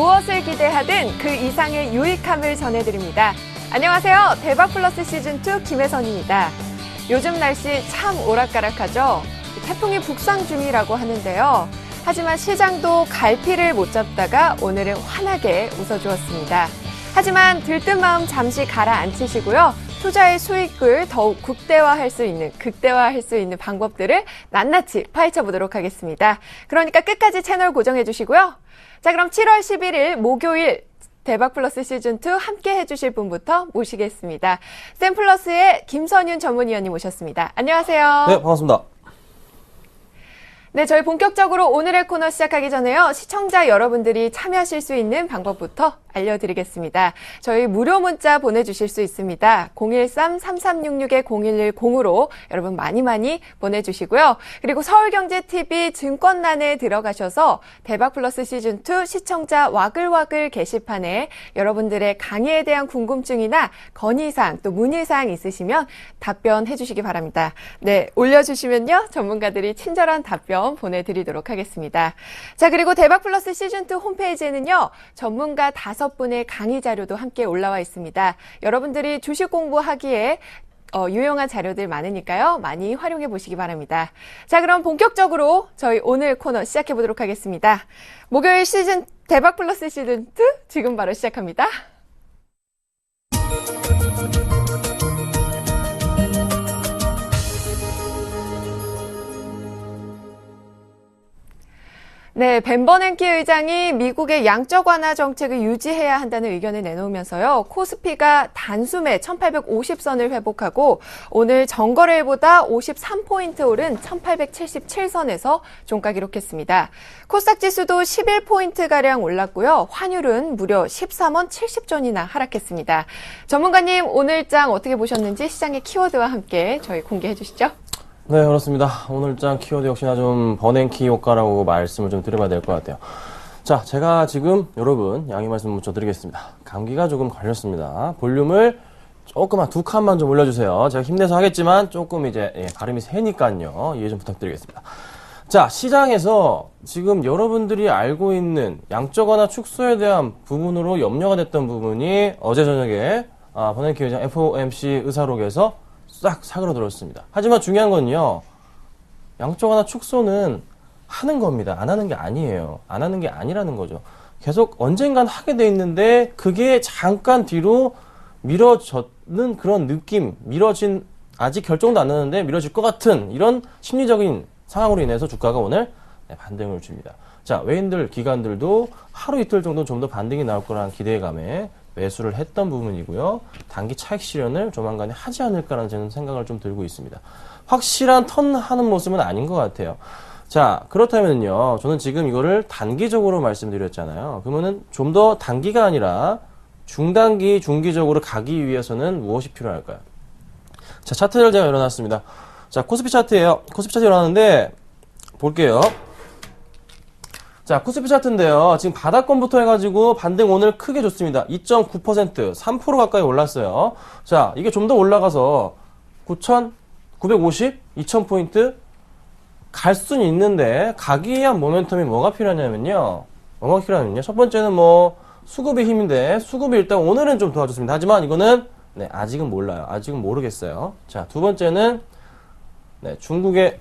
무엇을 기대하든 그 이상의 유익함을 전해드립니다. 안녕하세요. 대박플러스 시즌2 김혜선입니다. 요즘 날씨 참 오락가락하죠. 태풍이 북상 중이라고 하는데요. 하지만 시장도 갈피를 못 잡다가 오늘은 환하게 웃어주었습니다. 하지만 들뜬 마음 잠시 가라앉히시고요. 투자의 수익을 더욱 극대화할 수 있는 방법들을 낱낱이 파헤쳐보도록 하겠습니다. 그러니까 끝까지 채널 고정해 주시고요. 자, 그럼 7월 11일 목요일 대박플러스 시즌2 함께 해주실 분부터 모시겠습니다. 샘플러스의 김선윤 전문위원님 모셨습니다. 안녕하세요. 네, 반갑습니다. 네, 저희 본격적으로 오늘의 코너 시작하기 전에요. 시청자 여러분들이 참여하실 수 있는 방법부터 알려드리겠습니다. 저희 무료 문자 보내주실 수 있습니다. 013-3366-0110으로 여러분 많이 보내주시고요. 그리고 서울경제TV 증권란에 들어가셔서 대박플러스 시즌2 시청자 와글와글 게시판에 여러분들의 강의에 대한 궁금증이나 건의사항 또 문의사항 있으시면 답변해 주시기 바랍니다. 네, 올려주시면요. 전문가들이 친절한 답변 보내드리도록 하겠습니다. 자, 그리고 대박플러스 시즌2 홈페이지에는요. 전문가 5분의 강의 자료도 함께 올라와 있습니다. 여러분들이 주식 공부하기에 유용한 자료들 많으니까요. 많이 활용해 보시기 바랍니다. 자, 그럼 본격적으로 저희 오늘 코너 시작해 보도록 하겠습니다. 목요일 시즌 대박플러스 시즌2 지금 바로 시작합니다. 네, 벤 버냉키 의장이 미국의 양적 완화 정책을 유지해야 한다는 의견을 내놓으면서요. 코스피가 단숨에 1850선을 회복하고 오늘 전거래일보다 53포인트 오른 1877선에서 종가 기록했습니다. 코스닥 지수도 11포인트가량 올랐고요. 환율은 무려 13원 70전이나 하락했습니다. 전문가님, 오늘장 어떻게 보셨는지 시장의 키워드와 함께 저희 공개해 주시죠. 네, 그렇습니다. 오늘장 키워드 역시나 좀 버냉키 효과라고 말씀을 좀 드려봐야 될 것 같아요. 자, 제가 지금 여러분 양해 말씀 좀 드리겠습니다. 감기가 조금 걸렸습니다. 볼륨을 조금 한 2칸만 좀 올려주세요. 제가 힘내서 하겠지만 조금 이제 발음이 세니까요. 이해 좀 부탁드리겠습니다. 자, 시장에서 지금 여러분들이 알고 있는 양적 완화 축소에 대한 부분으로 염려가 됐던 부분이 어제 저녁에 버냉키 회장 FOMC 의사록에서 싹 사그러들었습니다. 하지만 중요한 건요. 양적 완화 축소는 하는 겁니다. 안 하는 게 아니에요. 안 하는 게 아니라는 거죠. 계속 언젠간 하게 돼 있는데 그게 잠깐 뒤로 미뤄졌는 그런 느낌, 아직 결정도 안 나는데 미뤄질 것 같은 이런 심리적인 상황으로 인해서 주가가 오늘 반등을 줍니다. 자, 외인들, 기관들도 하루 이틀 정도 좀 더 반등이 나올 거라는 기대감에 매수를 했던 부분이고요. 단기 차익 실현을 조만간에 하지 않을까라는 저는 생각을 좀 들고 있습니다. 확실한 턴하는 모습은 아닌 것 같아요. 자, 그렇다면요. 저는 지금 이거를 단기적으로 말씀드렸잖아요. 그러면은 좀 더 단기가 아니라 중단기, 중기적으로 가기 위해서는 무엇이 필요할까요? 자, 차트를 제가 열어놨습니다. 자, 코스피 차트예요. 코스피 차트 열어놨는데 볼게요. 자, 코스피 차트인데요. 지금 바닥권부터 해가지고 반등 오늘 크게 줬습니다. 2.9%, 3% 가까이 올랐어요. 자, 이게 좀 더 올라가서 9,950, 2,000포인트 갈 수는 있는데 가기 위한 모멘텀이 뭐가 필요하냐면요. 첫 번째는 수급의 힘인데 수급이 일단 오늘은 좀 도와줬습니다. 하지만 이거는 아직은 몰라요. 아직은 모르겠어요. 자, 두 번째는 중국의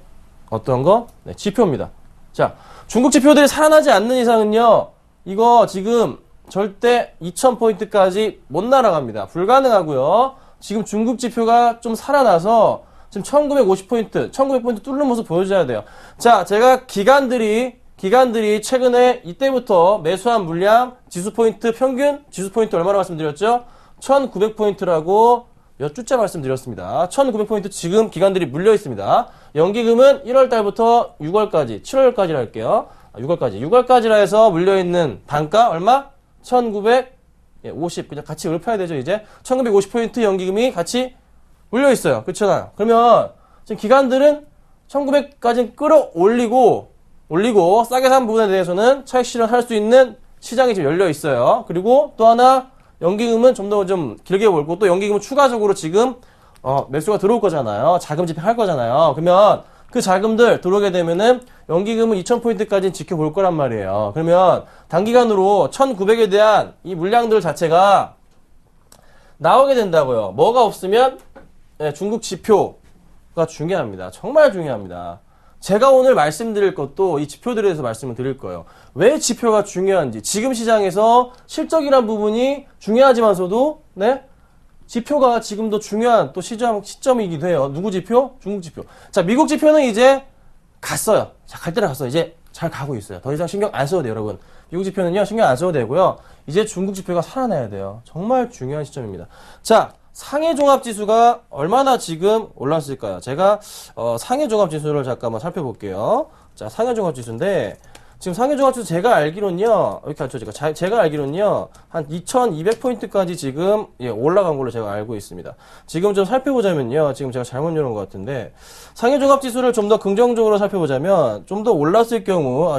어떤 거? 지표입니다. 자, 중국 지표들이 살아나지 않는 이상은요, 이거 지금 절대 2000포인트까지 못 날아갑니다. 불가능하고요. 지금 중국 지표가 좀 살아나서 지금 1950포인트, 1900포인트 뚫는 모습 보여줘야 돼요. 자, 제가 기관들이 최근에 이때부터 매수한 물량, 지수포인트, 평균 지수포인트 얼마나 말씀드렸죠? 1900포인트라고 몇 주째 말씀드렸습니다. 1900포인트 지금 기관들이 물려 있습니다. 연기금은 1월달부터 6월까지, 7월까지라 할게요. 6월까지라 해서 물려있는 단가 얼마? 1950. 그냥 같이 읊어야 되죠, 이제. 1950포인트 연기금이 같이 물려있어요. 그렇잖아요. 그러면 지금 기관들은 1900까지 끌어올리고, 싸게 산 부분에 대해서는 차익 실현할 수 있는 시장이 지금 열려있어요. 그리고 또 하나, 연기금은 좀 더 길게 몰고 또 연기금은 추가적으로 지금 매수가 들어올 거잖아요. 자금 집행할 거잖아요. 그러면 그 자금들 들어오게 되면은 연기금은 2,000포인트까지는 지켜볼 거란 말이에요. 그러면 단기간으로 1,900에 대한 이 물량들 자체가 나오게 된다고요. 뭐가 없으면 중국 지표가 중요합니다. 정말 중요합니다. 제가 오늘 말씀드릴 것도 이 지표들에 대해서 말씀을 드릴 거예요. 왜 지표가 중요한지. 지금 시장에서 실적이란 부분이 중요하지만서도 지표가 지금도 중요한 또 시점이기도 해요. 누구 지표? 중국 지표. 자, 미국 지표는 이제 갔어요. 자, 갈 때는 갔어요. 이제 잘 가고 있어요. 더 이상 신경 안 써도 돼요, 여러분. 미국 지표는요, 신경 안 써도 되고요. 이제 중국 지표가 살아나야 돼요. 정말 중요한 시점입니다. 자, 상해 종합지수가 얼마나 지금 올랐을까요? 제가 상해 종합지수를 잠깐만 살펴볼게요. 자, 상해 종합지수인데 지금 상해 종합지수 제가 알기로는요. 이렇게 알죠. 제가 알기로는요. 한 2200포인트까지 지금 올라간 걸로 제가 알고 있습니다. 지금 좀 살펴보자면요. 지금 제가 잘못 열은 것 같은데 상해 종합지수를 좀 더 긍정적으로 살펴보자면 좀 더 올랐을 경우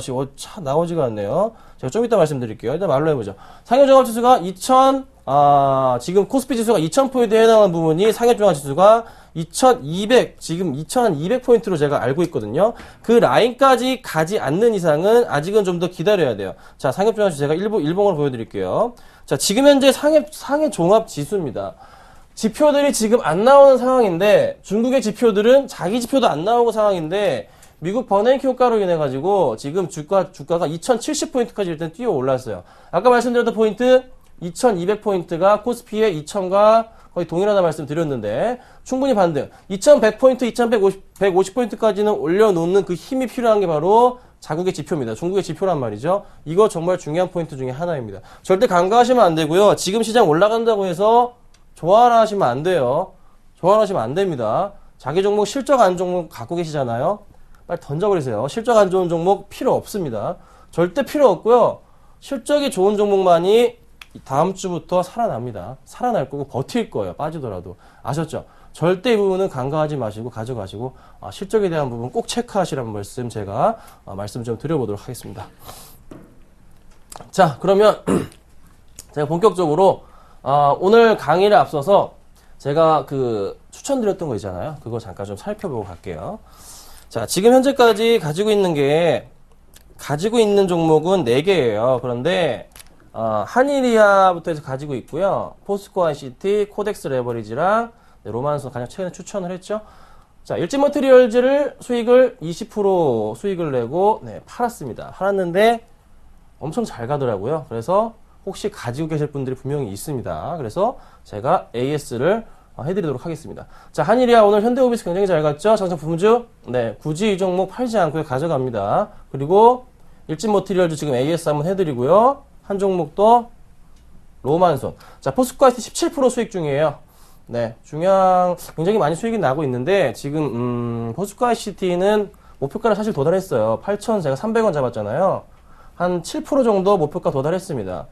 나오지가 않네요. 제가 좀 이따 말씀드릴게요. 일단 말로 해보죠. 상해 종합지수가 지금 코스피 지수가 2000포인트에 해당하는 부분이 상해 종합지수가 2200, 지금 2200포인트로 제가 알고 있거든요. 그 라인까지 가지 않는 이상은 아직은 좀 더 기다려야 돼요. 자, 상해 종합지수 제가 일봉으로 보여드릴게요. 자, 지금 현재 상해 종합지수입니다. 지표들이 지금 안 나오는 상황인데, 중국의 지표들은 자기 지표도 안 나오고 상황인데, 미국 버냉키 효과로 인해가지고, 지금 주가가 2070포인트까지 일단 뛰어 올랐어요. 아까 말씀드렸던 포인트, 2200포인트가 코스피의 2000과 거의 동일하다 말씀드렸는데 충분히 반등. 2100포인트, 2150포인트까지는 올려놓는 그 힘이 필요한 게 바로 자국의 지표입니다. 중국의 지표란 말이죠. 이거 정말 중요한 포인트 중에 하나입니다. 절대 간과하시면 안 되고요. 지금 시장 올라간다고 해서 좋아라 하시면 안 돼요. 좋아라 하시면 안 됩니다. 자기 종목 실적 안 종목 갖고 계시잖아요. 빨리 던져버리세요. 실적 안 좋은 종목 필요 없습니다. 절대 필요 없고요. 실적이 좋은 종목만이 다음 주부터 살아납니다. 살아날 거고 버틸 거예요. 빠지더라도. 아셨죠? 절대 이 부분은 간과하지 마시고 가져가시고 실적에 대한 부분 꼭 체크하시라는 말씀 제가 말씀 좀 드려보도록 하겠습니다. 자, 그러면 제가 본격적으로 오늘 강의를 앞서서 제가 추천드렸던 거 있잖아요. 그거 잠깐 좀 살펴보고 갈게요. 자, 지금 현재까지 가지고 있는 종목은 4개예요. 그런데 한일이아부터 해서 가지고 있고요. 포스코 ICT, 코덱스 레버리지랑 로만소 가장 최근에 추천을 했죠. 자, 일진머티리얼즈를 수익을 20% 수익을 내고 팔았습니다. 팔았는데 엄청 잘 가더라고요. 그래서 혹시 가지고 계실 분들이 분명히 있습니다. 그래서 제가 AS를 해드리도록 하겠습니다. 자, 한일이아 오늘 현대오비스 굉장히 잘 갔죠. 장착 품주 굳이 이 종목 팔지 않고 가져갑니다. 그리고 일진머티리얼즈 지금 AS 한번 해드리고요. 한 종목도 로만손. 자, 포스코 ICT 17% 수익 중이에요. 굉장히 많이 수익이 나고 있는데 지금 포스코 ICT는 목표가를 사실 도달했어요. 8천 제가 300원 잡았잖아요. 한 7% 정도 목표가 도달했습니다.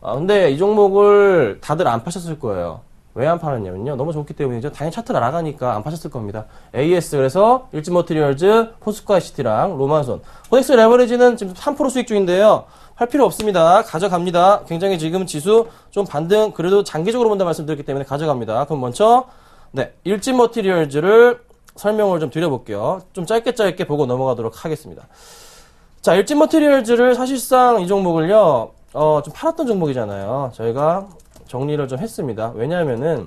근데 이 종목을 다들 안 파셨을 거예요. 왜 안 팔았냐면요. 너무 좋기 때문이죠. 당연히 차트 날아가니까 안 파셨을 겁니다. AS 그래서 일진머티리얼즈, 포스코 ICT랑 로만손. 코덱스 레버리지는 지금 3% 수익 중인데요. 할 필요 없습니다. 가져갑니다. 굉장히 지금 지수 좀 반등, 그래도 장기적으로 본다 말씀드렸기 때문에 가져갑니다. 그럼 먼저, 일진머티리얼즈를 설명을 좀 드려볼게요. 좀 짧게 보고 넘어가도록 하겠습니다. 자, 일진머티리얼즈를 사실상 이 종목을요, 좀 팔았던 종목이잖아요. 저희가 정리를 좀 했습니다. 왜냐하면은,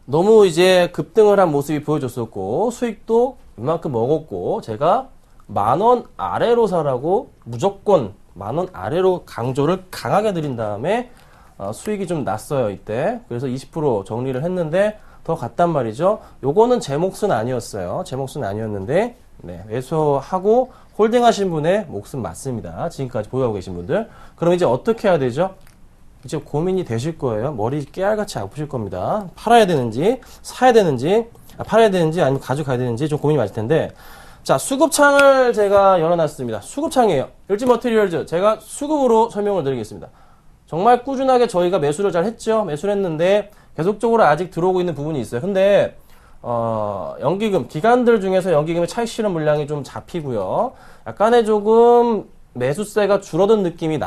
너무 이제 급등을 한 모습이 보여줬었고, 수익도 이만큼 먹었고, 제가 10,000원 아래로 사라고 무조건 10,000원 아래로 강조를 강하게 드린 다음에 수익이 좀 났어요 이때. 그래서 20% 정리를 했는데 더 갔단 말이죠. 요거는 제 몫은 아니었어요. 제 몫은 아니었는데 매수하고 홀딩하신 분의 몫은 맞습니다. 지금까지 보유하고 계신 분들. 그럼 이제 어떻게 해야 되죠? 이제 고민이 되실 거예요. 머리 깨알같이 아프실 겁니다. 팔아야 되는지 사야 되는지 팔아야 되는지 아니면 가져가야 되는지 좀 고민이 많을 텐데, 자, 수급창을 제가 열어놨습니다. 수급창이에요. 일진머티리얼즈 제가 수급으로 설명을 드리겠습니다. 정말 꾸준하게 저희가 매수를 잘 했죠. 매수를 했는데 계속적으로 아직 들어오고 있는 부분이 있어요. 근데 연기금, 기관들 중에서 연기금의 차익 실현 물량이 좀 잡히고요. 약간의 조금 매수세가 줄어든 느낌이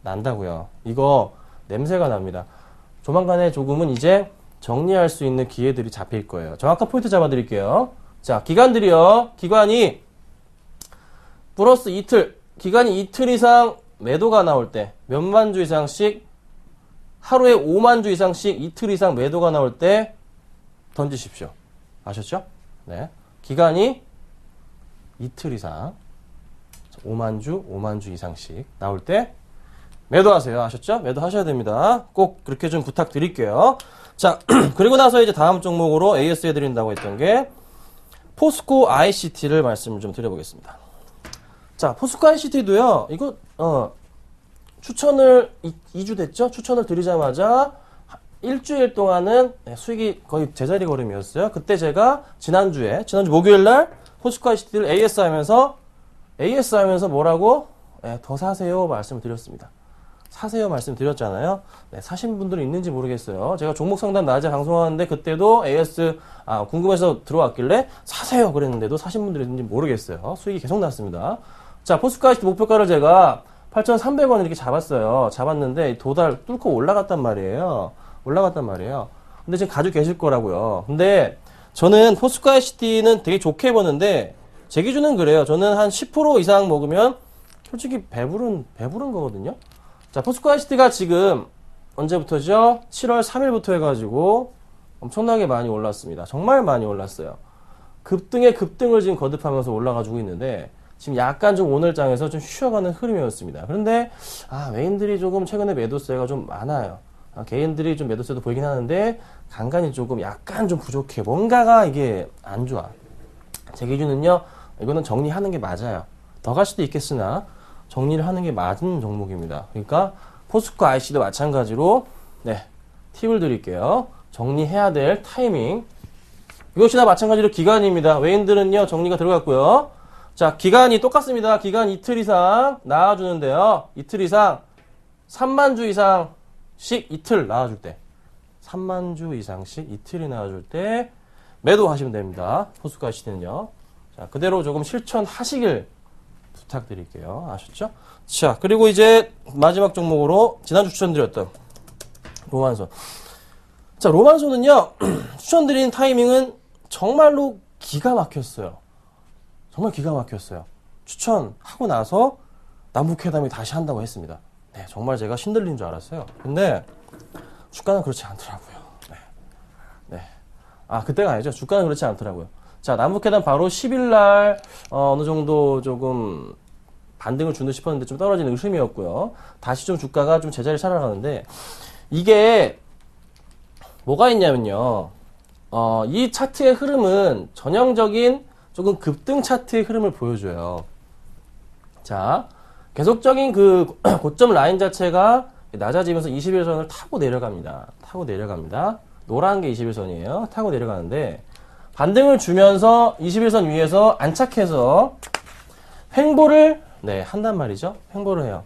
난다고요. 이거 냄새가 납니다. 조만간에 조금은 이제 정리할 수 있는 기회들이 잡힐 거예요. 정확한 포인트 잡아드릴게요. 자, 기간들이요. 기간이 플러스 이틀, 기간이 이틀 이상 매도가 나올 때 몇만 주 이상씩, 하루에 5만 주 이상씩 이틀 이상 매도가 나올 때 던지십시오. 아셨죠? 네. 기간이 이틀 이상 5만 주 이상씩 나올 때 매도하세요. 아셨죠? 매도하셔야 됩니다. 꼭 그렇게 좀 부탁드릴게요. 자, 그리고 나서 이제 다음 종목으로 AS 해드린다고 했던 게 포스코 ICT를 말씀을 좀 드려보겠습니다. 자, 포스코 ICT도요, 이거, 추천을, 2주 됐죠? 추천을 드리자마자 일주일 동안은 수익이 거의 제자리 걸음이었어요. 그때 제가 지난주 목요일날 포스코 ICT를 AS 하면서 뭐라고? 네, 더 사세요 말씀을 드렸습니다. 사세요 말씀드렸잖아요. 네, 사신 분들은 있는지 모르겠어요. 제가 종목 상담 낮에 방송하는데 그때도 AS 궁금해서 들어왔길래 사세요 그랬는데도 사신 분들이 있는지 모르겠어요. 수익이 계속 났습니다. 자, 포스코 ICT 목표가를 제가 8,300원 이렇게 잡았어요. 잡았는데 도달 뚫고 올라갔단 말이에요. 근데 지금 가지고 계실 거라고요. 근데 저는 포스코 ICT는 되게 좋게 보는데 제 기준은 그래요. 저는 한 10% 이상 먹으면 솔직히 배부른 거거든요. 자, 포스코 ICT가 지금 언제부터죠? 7월 3일부터 해가지고 엄청나게 많이 올랐습니다. 정말 많이 올랐어요. 급등에 급등을 지금 거듭하면서 올라가지고 있는데 지금 약간 좀 오늘 장에서 좀 쉬어가는 흐름이었습니다. 그런데 외인들이 조금 최근에 매도세가 좀 많아요. 개인들이 좀 매도세도 보이긴 하는데 간간이 조금 약간 좀 부족해. 뭔가가 이게 안 좋아. 제 기준은요, 이거는 정리하는 게 맞아요. 더 갈 수도 있겠으나 정리를 하는 게 맞은 종목입니다. 그러니까 포스코 IC도 마찬가지로 팁을 드릴게요. 정리해야 될 타이밍. 이것이나 마찬가지로 기간입니다. 외인들은요, 정리가 들어갔고요. 자, 기간이 똑같습니다. 기간 이틀 이상 나와주는데요. 이틀 이상 3만 주 이상씩 이틀 나와줄 때, 3만 주 이상씩 이틀이 나와줄 때 매도하시면 됩니다. 포스코 ICT는요. 자, 그대로 조금 실천하시길 부탁드릴게요. 아셨죠? 자, 그리고 이제 마지막 종목으로 지난주 추천드렸던 로만소. 자, 로만소는요, 추천드린 타이밍은 정말로 기가 막혔어요. 정말 기가 막혔어요. 추천하고 나서 남북회담이 다시 한다고 했습니다. 네, 정말 제가 신들린 줄 알았어요. 근데 주가는 그렇지 않더라고요. 네. 그때가 아니죠. 주가는 그렇지 않더라고요. 자, 남북회담 바로 10일날 어느 정도 조금 반등을 주는 싶었는데 좀 떨어지는 의심이었고요. 다시 좀 주가가 좀 제자리를 찾아가는데 이게 뭐가 있냐면요. 이 차트의 흐름은 전형적인 조금 급등 차트의 흐름을 보여줘요. 자, 계속적인 그 고점 라인 자체가 낮아지면서 21선을 타고 내려갑니다. 노란 게 21선이에요. 타고 내려가는데 반등을 주면서 21선 위에서 안착해서 횡보를 한단 말이죠. 횡보를 해요.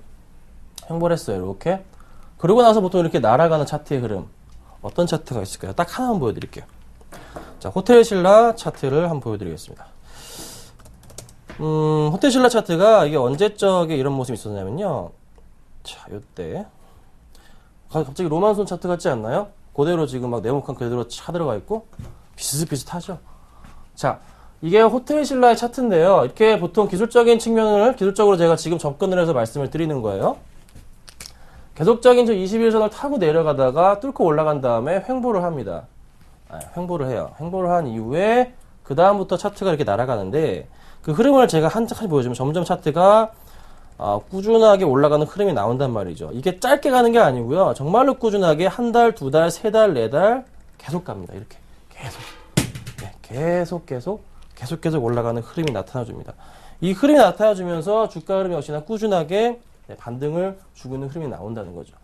횡보를 했어요. 이렇게. 그러고 나서 보통 이렇게 날아가는 차트의 흐름. 어떤 차트가 있을까요? 딱 하나만 보여드릴게요. 자, 호텔신라 차트를 한번 보여드리겠습니다. 호텔신라 차트가 이게 언제적에 이런 모습이 있었냐면요. 자, 요때. 갑자기 로만손 차트 같지 않나요? 그대로 지금 막 네모칸 그대로 차들어가 있고, 비슷비슷하죠? 자, 이게 호텔신라의 차트인데요. 이렇게 보통 기술적으로 제가 지금 접근을 해서 말씀을 드리는 거예요. 계속적인 저 21선을 타고 내려가다가 뚫고 올라간 다음에 횡보를 합니다. 횡보를 해요. 횡보를 한 이후에 그 다음부터 차트가 이렇게 날아가는데 그 흐름을 제가 한 칸씩 보여주면 점점 차트가 꾸준하게 올라가는 흐름이 나온단 말이죠. 이게 짧게 가는 게 아니고요. 정말로 꾸준하게 한 달, 두 달, 세 달, 네 달 계속 갑니다. 이렇게 계속 올라가는 흐름이 나타나줍니다. 이 흐름이 나타나주면서 주가 흐름이 역시나 꾸준하게 반등을 주고 있는 흐름이 나온다는 거죠.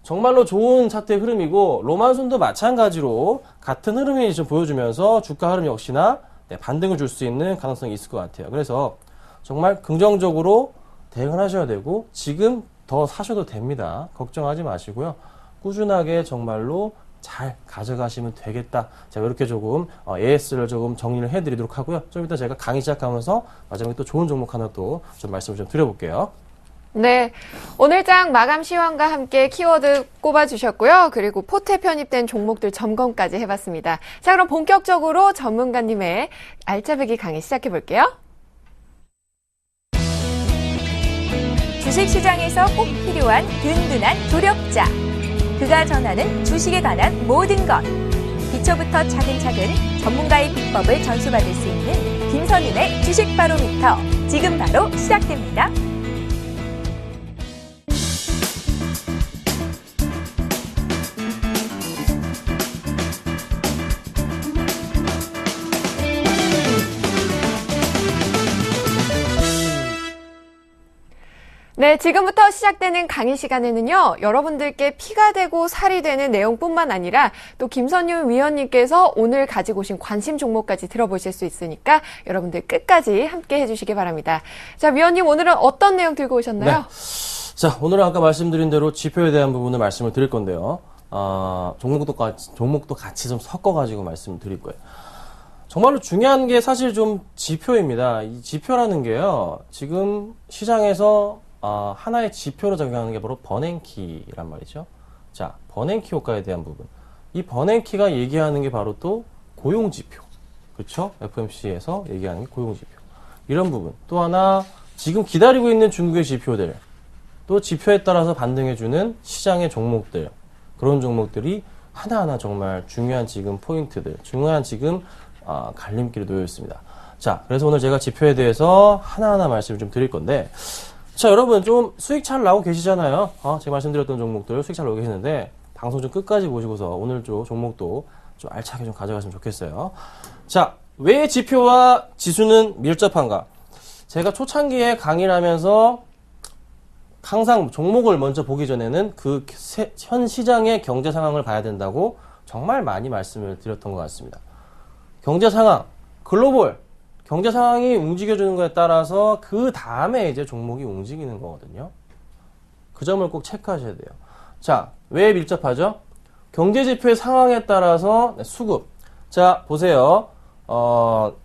정말로 좋은 차트의 흐름이고 로만손도 마찬가지로 같은 흐름이 좀 보여주면서 주가 흐름 역시나 반등을 줄 수 있는 가능성이 있을 것 같아요. 그래서 정말 긍정적으로 대응을 하셔야 되고 지금 더 사셔도 됩니다. 걱정하지 마시고요. 꾸준하게 정말로 잘 가져가시면 되겠다. 제가 이렇게 조금 AS를 조금 정리를 해드리도록 하고요. 좀 이따 제가 강의 시작하면서 마지막에 또 좋은 종목 하나 또 좀 말씀을 좀 드려볼게요. 네. 오늘장 마감 시황과 함께 키워드 꼽아주셨고요. 그리고 포트에 편입된 종목들 점검까지 해봤습니다. 자, 그럼 본격적으로 전문가님의 알짜배기 강의 시작해볼게요. 주식시장에서 꼭 필요한 든든한 조력자. 그가 전하는 주식에 관한 모든 것. 기초부터 차근차근 전문가의 비법을 전수받을 수 있는 김선윤의 주식 바로미터. 지금 바로 시작됩니다. 네, 지금부터 시작되는 강의 시간에는요, 여러분들께 피가 되고 살이 되는 내용뿐만 아니라 또 김선윤 위원님께서 오늘 가지고 오신 관심 종목까지 들어보실 수 있으니까 여러분들 끝까지 함께 해주시기 바랍니다. 자, 위원님 오늘은 어떤 내용 들고 오셨나요? 네. 자, 오늘은 아까 말씀드린 대로 지표에 대한 부분을 말씀을 드릴 건데요. 종목도 같이 좀 섞어가지고 말씀을 드릴 거예요. 정말로 중요한 게 사실 좀 지표입니다. 이 지표라는 게요, 지금 시장에서 하나의 지표로 적용하는 게 바로 버냉키란 말이죠. 자, 버냉키 효과에 대한 부분. 이 버냉키가 얘기하는 게 바로 또 고용지표. 그렇죠? FOMC에서 얘기하는 게 고용지표. 이런 부분. 또 하나, 지금 기다리고 있는 중국의 지표들. 또 지표에 따라서 반등해주는 시장의 종목들. 그런 종목들이 하나하나 정말 중요한 지금 포인트들. 중요한 지금 갈림길에 놓여 있습니다. 자, 그래서 오늘 제가 지표에 대해서 하나하나 말씀을 좀 드릴 건데, 자, 여러분 좀 수익 잘 나오고 계시잖아요. 제가 말씀드렸던 종목들 수익 잘 나오고 계시는데 방송 좀 끝까지 보시고서 오늘 좀 종목도 좀 알차게 좀 가져갔으면 좋겠어요. 자, 왜 지표와 지수는 밀접한가? 제가 초창기에 강의를 하면서 항상 종목을 먼저 보기 전에는 그 현 시장의 경제 상황을 봐야 된다고 정말 많이 말씀을 드렸던 것 같습니다. 경제 상황, 글로벌 경제 상황이 움직여주는 거에 따라서 그 다음에 이제 종목이 움직이는 거거든요. 그 점을 꼭 체크하셔야 돼요. 자, 왜 밀접하죠? 경제 지표의 상황에 따라서 수급. 자, 보세요.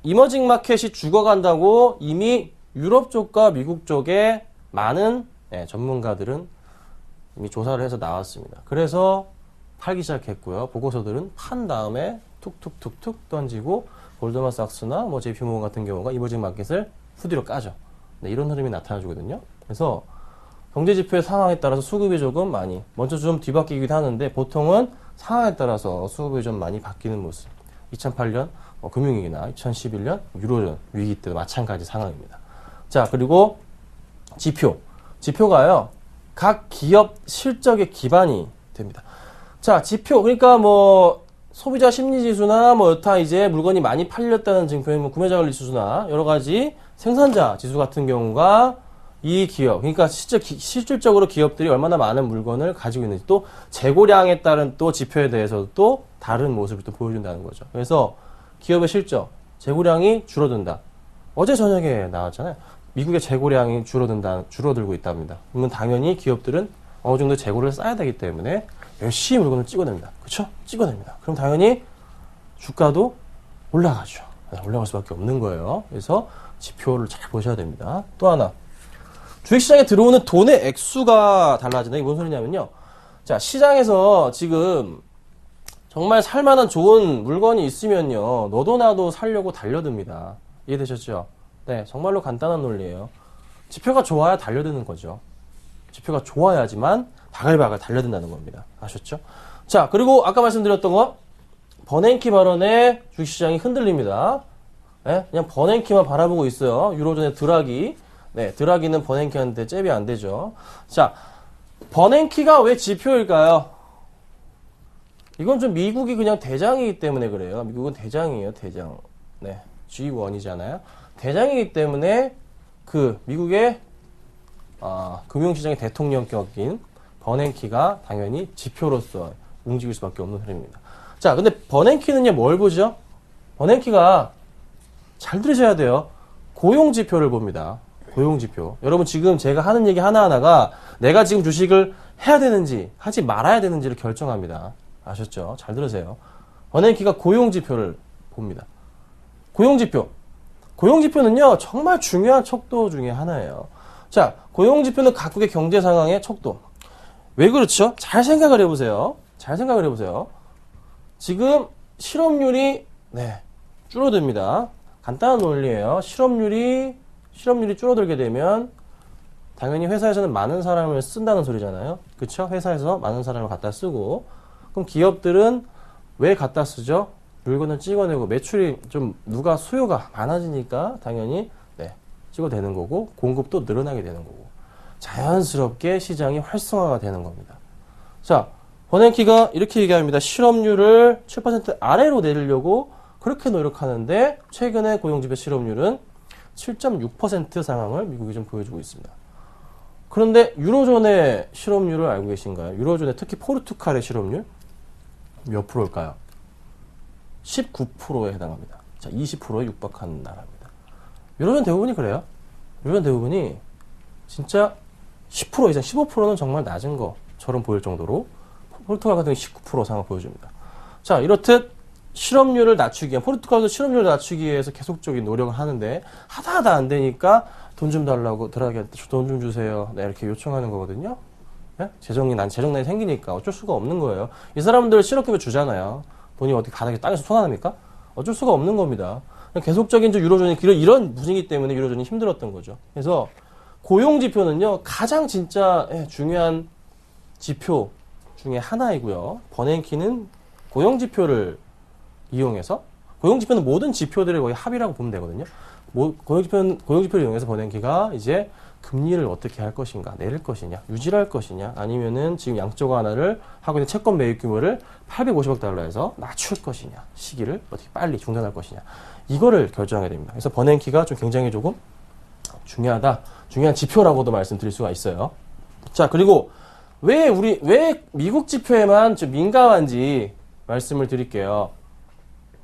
이머징 마켓이 죽어간다고 이미 유럽 쪽과 미국 쪽에 많은 전문가들은 이미 조사를 해서 나왔습니다. 그래서 팔기 시작했고요. 보고서들은 판 다음에 툭툭툭툭 던지고 골드만삭스나 뭐 JP모건 같은 경우가 이머징 마켓을 후디로 까죠. 네, 이런 흐름이 나타나주거든요. 그래서 경제지표의 상황에 따라서 수급이 조금 많이 먼저 좀 뒤바뀌기도 하는데 보통은 상황에 따라서 수급이 좀 많이 바뀌는 모습. 2008년 금융위기나 2011년 유로존 위기 때도 마찬가지 상황입니다. 자, 그리고 지표가요, 각 기업 실적의 기반이 됩니다. 자, 지표, 그러니까 뭐 소비자 심리지수나 뭐 여타 이제 물건이 많이 팔렸다는 증표, 뭐 구매자관리 지수나 여러 가지 생산자 지수 같은 경우가 이 기업, 그러니까 실질적으로 기업들이 얼마나 많은 물건을 가지고 있는지, 또 재고량에 따른 또 지표에 대해서도 또 다른 모습을 또 보여준다는 거죠. 그래서 기업의 실적, 재고량이 줄어든다. 어제 저녁에 나왔잖아요. 미국의 재고량이 줄어들고 있답니다. 그러면 당연히 기업들은 어느 정도 재고를 쌓아야 되기 때문에 열심히 물건을 찍어냅니다. 그렇죠? 찍어냅니다. 그럼 당연히 주가도 올라가죠. 올라갈 수밖에 없는 거예요. 그래서 지표를 잘 보셔야 됩니다. 또 하나, 주식시장에 들어오는 돈의 액수가 달라진다. 이게 뭔 소리냐면요. 자, 시장에서 지금 정말 살만한 좋은 물건이 있으면요, 너도 나도 살려고 달려듭니다. 이해되셨죠? 네, 정말로 간단한 논리예요. 지표가 좋아야 달려드는 거죠. 지표가 좋아야지만 바글바글 달려든다는 겁니다. 아셨죠? 자, 그리고 아까 말씀드렸던 거, 버냉키 발언에 주식시장이 흔들립니다. 네, 그냥 버냉키만 바라보고 있어요. 유로존의 드라기. 네, 드라기는 버냉키한테 잽이 안 되죠. 자, 버냉키가 왜 지표일까요? 이건 좀 미국이 그냥 대장이기 때문에 그래요. 미국은 대장이에요, 대장. 네, G1이잖아요. 대장이기 때문에 그 미국의 금융시장의 대통령격인 버냉키가 당연히 지표로서 움직일 수밖에 없는 흐름입니다. 자, 근데 버냉키는요, 뭘 보죠? 버냉키가 잘 들으셔야 돼요. 고용지표를 봅니다. 고용지표. 여러분 지금 제가 하는 얘기 하나하나가 내가 지금 주식을 해야 되는지 하지 말아야 되는지를 결정합니다. 아셨죠? 잘 들으세요. 버냉키가 고용지표를 봅니다. 고용지표. 고용지표는요, 정말 중요한 척도 중에 하나예요. 자, 고용지표는 각국의 경제 상황의 척도. 왜 그렇죠? 잘 생각을 해보세요. 잘 생각을 해보세요. 지금 실업률이 줄어듭니다. 간단한 논리예요. 실업률이 줄어들게 되면 당연히 회사에서는 많은 사람을 쓴다는 소리잖아요. 그쵸? 회사에서 많은 사람을 갖다 쓰고, 그럼 기업들은 왜 갖다 쓰죠? 물건을 찍어내고 매출이 좀 누가 수요가 많아지니까 당연히 찍어내는 거고, 공급도 늘어나게 되는 거고, 자연스럽게 시장이 활성화가 되는 겁니다. 자, 버냉키가 이렇게 얘기합니다. 실업률을 7% 아래로 내리려고 그렇게 노력하는데 최근에 고용지표 실업률은 7.6% 상황을 미국이 좀 보여주고 있습니다. 그런데 유로존의 실업률을 알고 계신가요? 유로존의 특히 포르투갈의 실업률 몇 프로일까요? 19%에 해당합니다. 자, 20%에 육박한 나라입니다. 유로존 대부분이 그래요. 유로존 대부분이 진짜 10% 이상, 15%는 정말 낮은 것처럼 보일 정도로 포르투갈 같은 경우 19% 상황 보여줍니다. 자, 이렇듯 실업률을 낮추기 위해, 포르투갈도 실업률을 낮추기 위해서 계속적인 노력을 하는데 하다 안 되니까 돈 좀 달라고, 돈 좀 주세요. 이렇게 요청하는 거거든요. 재정난이 생기니까 어쩔 수가 없는 거예요. 이 사람들 실업급여 주잖아요. 돈이 어디 바닥에 땅에서 솟아납니까? 어쩔 수가 없는 겁니다. 계속적인 유로존이 이런 분위기 때문에 유로존이 힘들었던 거죠. 그래서 고용지표는요, 가장 진짜 중요한 지표 중에 하나이고요. 버냉키는 고용지표를 이용해서, 고용지표는 모든 지표들의 거의 합이라고 보면 되거든요. 고용지표를 이용해서 버냉키가 이제 금리를 어떻게 할 것인가, 내릴 것이냐, 유지할 것이냐, 아니면은 지금 양적 완화를 하고 있는 채권 매입 규모를 850억 달러에서 낮출 것이냐, 시기를 어떻게 빨리 중단할 것이냐, 이거를 결정하게 됩니다. 그래서 버냉키가 좀 굉장히 조금 중요한 지표라고도 말씀드릴 수가 있어요. 자, 그리고 왜 미국 지표에만 좀 민감한지 말씀을 드릴게요.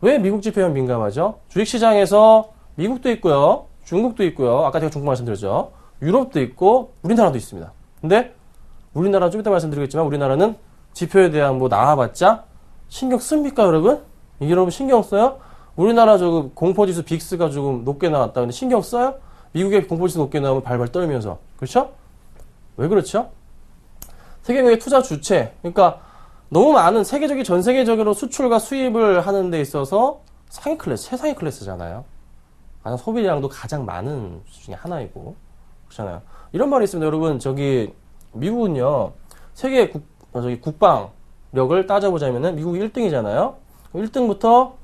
왜 미국 지표에만 민감하죠? 주식시장에서 미국도 있고요, 중국도 있고요, 아까 제가 중국 말씀드렸죠. 유럽도 있고, 우리나라도 있습니다. 근데, 우리나라 좀 이따 말씀드리겠지만, 우리나라는 지표에 대한 나와봤자, 신경 씁니까, 여러분? 이게 여러분 신경 써요? 우리나라 공포지수 빅스가 조금 높게 나왔다. 근데 신경 써요? 미국의 공포지수 높게 나오면 발발 떨면서. 그렇죠? 왜 그렇죠? 세계경제 투자 주체. 그러니까, 너무 많은 전 세계적으로 수출과 수입을 하는 데 있어서 상위 클래스, 최상위 클래스잖아요. 가장 소비량도 가장 많은 중에 하나이고. 그렇잖아요. 이런 말이 있습니다. 여러분, 미국은요, 세계 국방력을 따져보자면은 미국이 1등이잖아요. 1등부터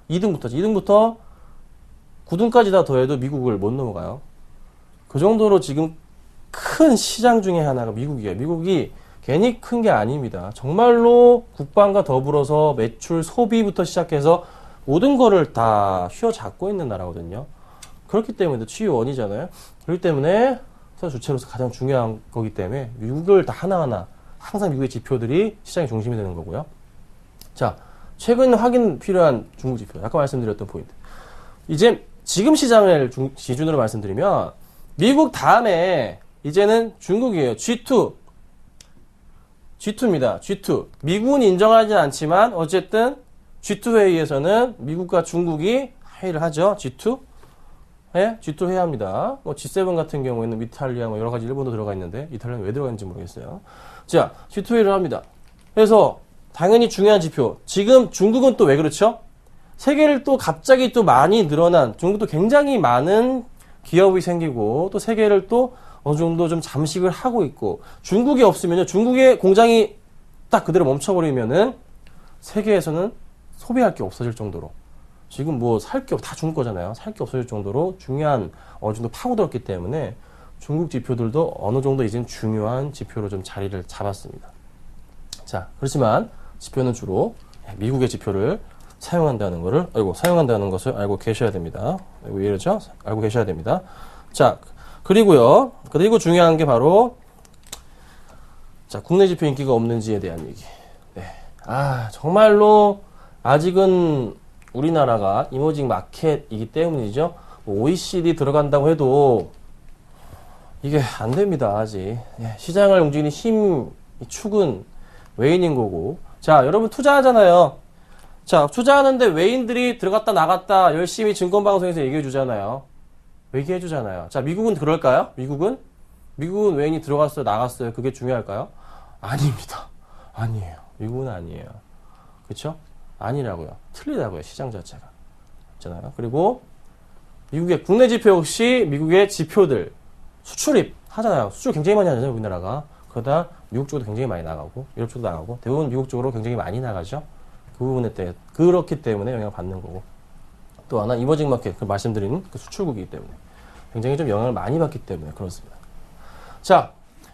2등부터 9등까지 다 더해도 미국을 못 넘어가요. 그 정도로 지금 큰 시장 중에 하나가 미국이에요. 미국이 괜히 큰 게 아닙니다. 정말로 국방과 더불어서 매출, 소비부터 시작해서 모든 거를 다 휘어잡고 있는 나라거든요. 그렇기 때문에 치유1이잖아요. 그렇기 때문에 주체로서 가장 중요한 거기 때문에 미국을 다 하나하나 항상 미국의 지표들이 시장의 중심이 되는 거고요. 자, 최근 확인 필요한 중국 지표. 아까 말씀드렸던 포인트. 이제 지금 시장을 기준으로 말씀드리면 미국 다음에 이제는 중국이에요. G2입니다. G2. 미국은 인정하지 않지만 어쨌든 G2 회의에서는 미국과 중국이 회의를 하죠. G2. G2 회의합니다. G7 같은 경우에는 이탈리아 여러 가지 일본도 들어가 있는데 이탈리아는 왜 들어가 있는지 모르겠어요. 자, G2 회의를 합니다. 그래서 당연히 중요한 지표. 지금 중국은 또 왜 그렇죠? 세계를 또 갑자기 또 많이 늘어난, 중국도 굉장히 많은 기업이 생기고 또 세계를 또 어느 정도 좀 잠식을 하고 있고, 중국이 없으면요, 중국의 공장이 딱 그대로 멈춰버리면은 세계에서는 소비할 게 없어질 정도로, 지금 살 게 다 중국 거잖아요. 살 게 없어질 정도로 중요한 어느 정도 파고들었기 때문에 중국 지표들도 어느 정도 이젠 중요한 지표로 좀 자리를 잡았습니다. 자, 그렇지만 지표는 주로 미국의 지표를 사용한다는 것을 알고 계셔야 됩니다. 이해되죠? 알고 계셔야 됩니다. 자, 그리고 중요한 게 바로, 자, 국내 지표 인기가 없는지에 대한 얘기. 정말로 아직은 우리나라가 이머징 마켓이기 때문이죠. OECD 들어간다고 해도 이게 안 됩니다, 아직. 시장을 움직이는 축은 외인인 거고. 자, 여러분 투자하잖아요. 자, 투자하는데 외인들이 들어갔다 나갔다 열심히 증권방송에서 얘기해 주잖아요. 자, 미국은 그럴까요? 미국은 미국은 외인이 들어갔어요, 나갔어요. 그게 중요할까요? 아닙니다. 아니에요. 미국은 아니에요. 그렇죠? 아니라고요. 틀리다고요. 시장 자체가. 있잖아요. 그리고 미국의 국내 지표 역시 미국의 지표들 수출입 하잖아요. 수출 굉장히 많이 하잖아요, 우리나라가. 그러다 미국 쪽도 굉장히 많이 나가고 유럽 쪽도 나가고 대부분 미국 쪽으로 굉장히 많이 나가죠. 그 부분에 대해 그렇기 때문에 영향을 받는 거고 또 하나 이머징 마켓 그 말씀드린 그 수출국이기 때문에 굉장히 좀 영향을 많이 받기 때문에 그렇습니다. 자,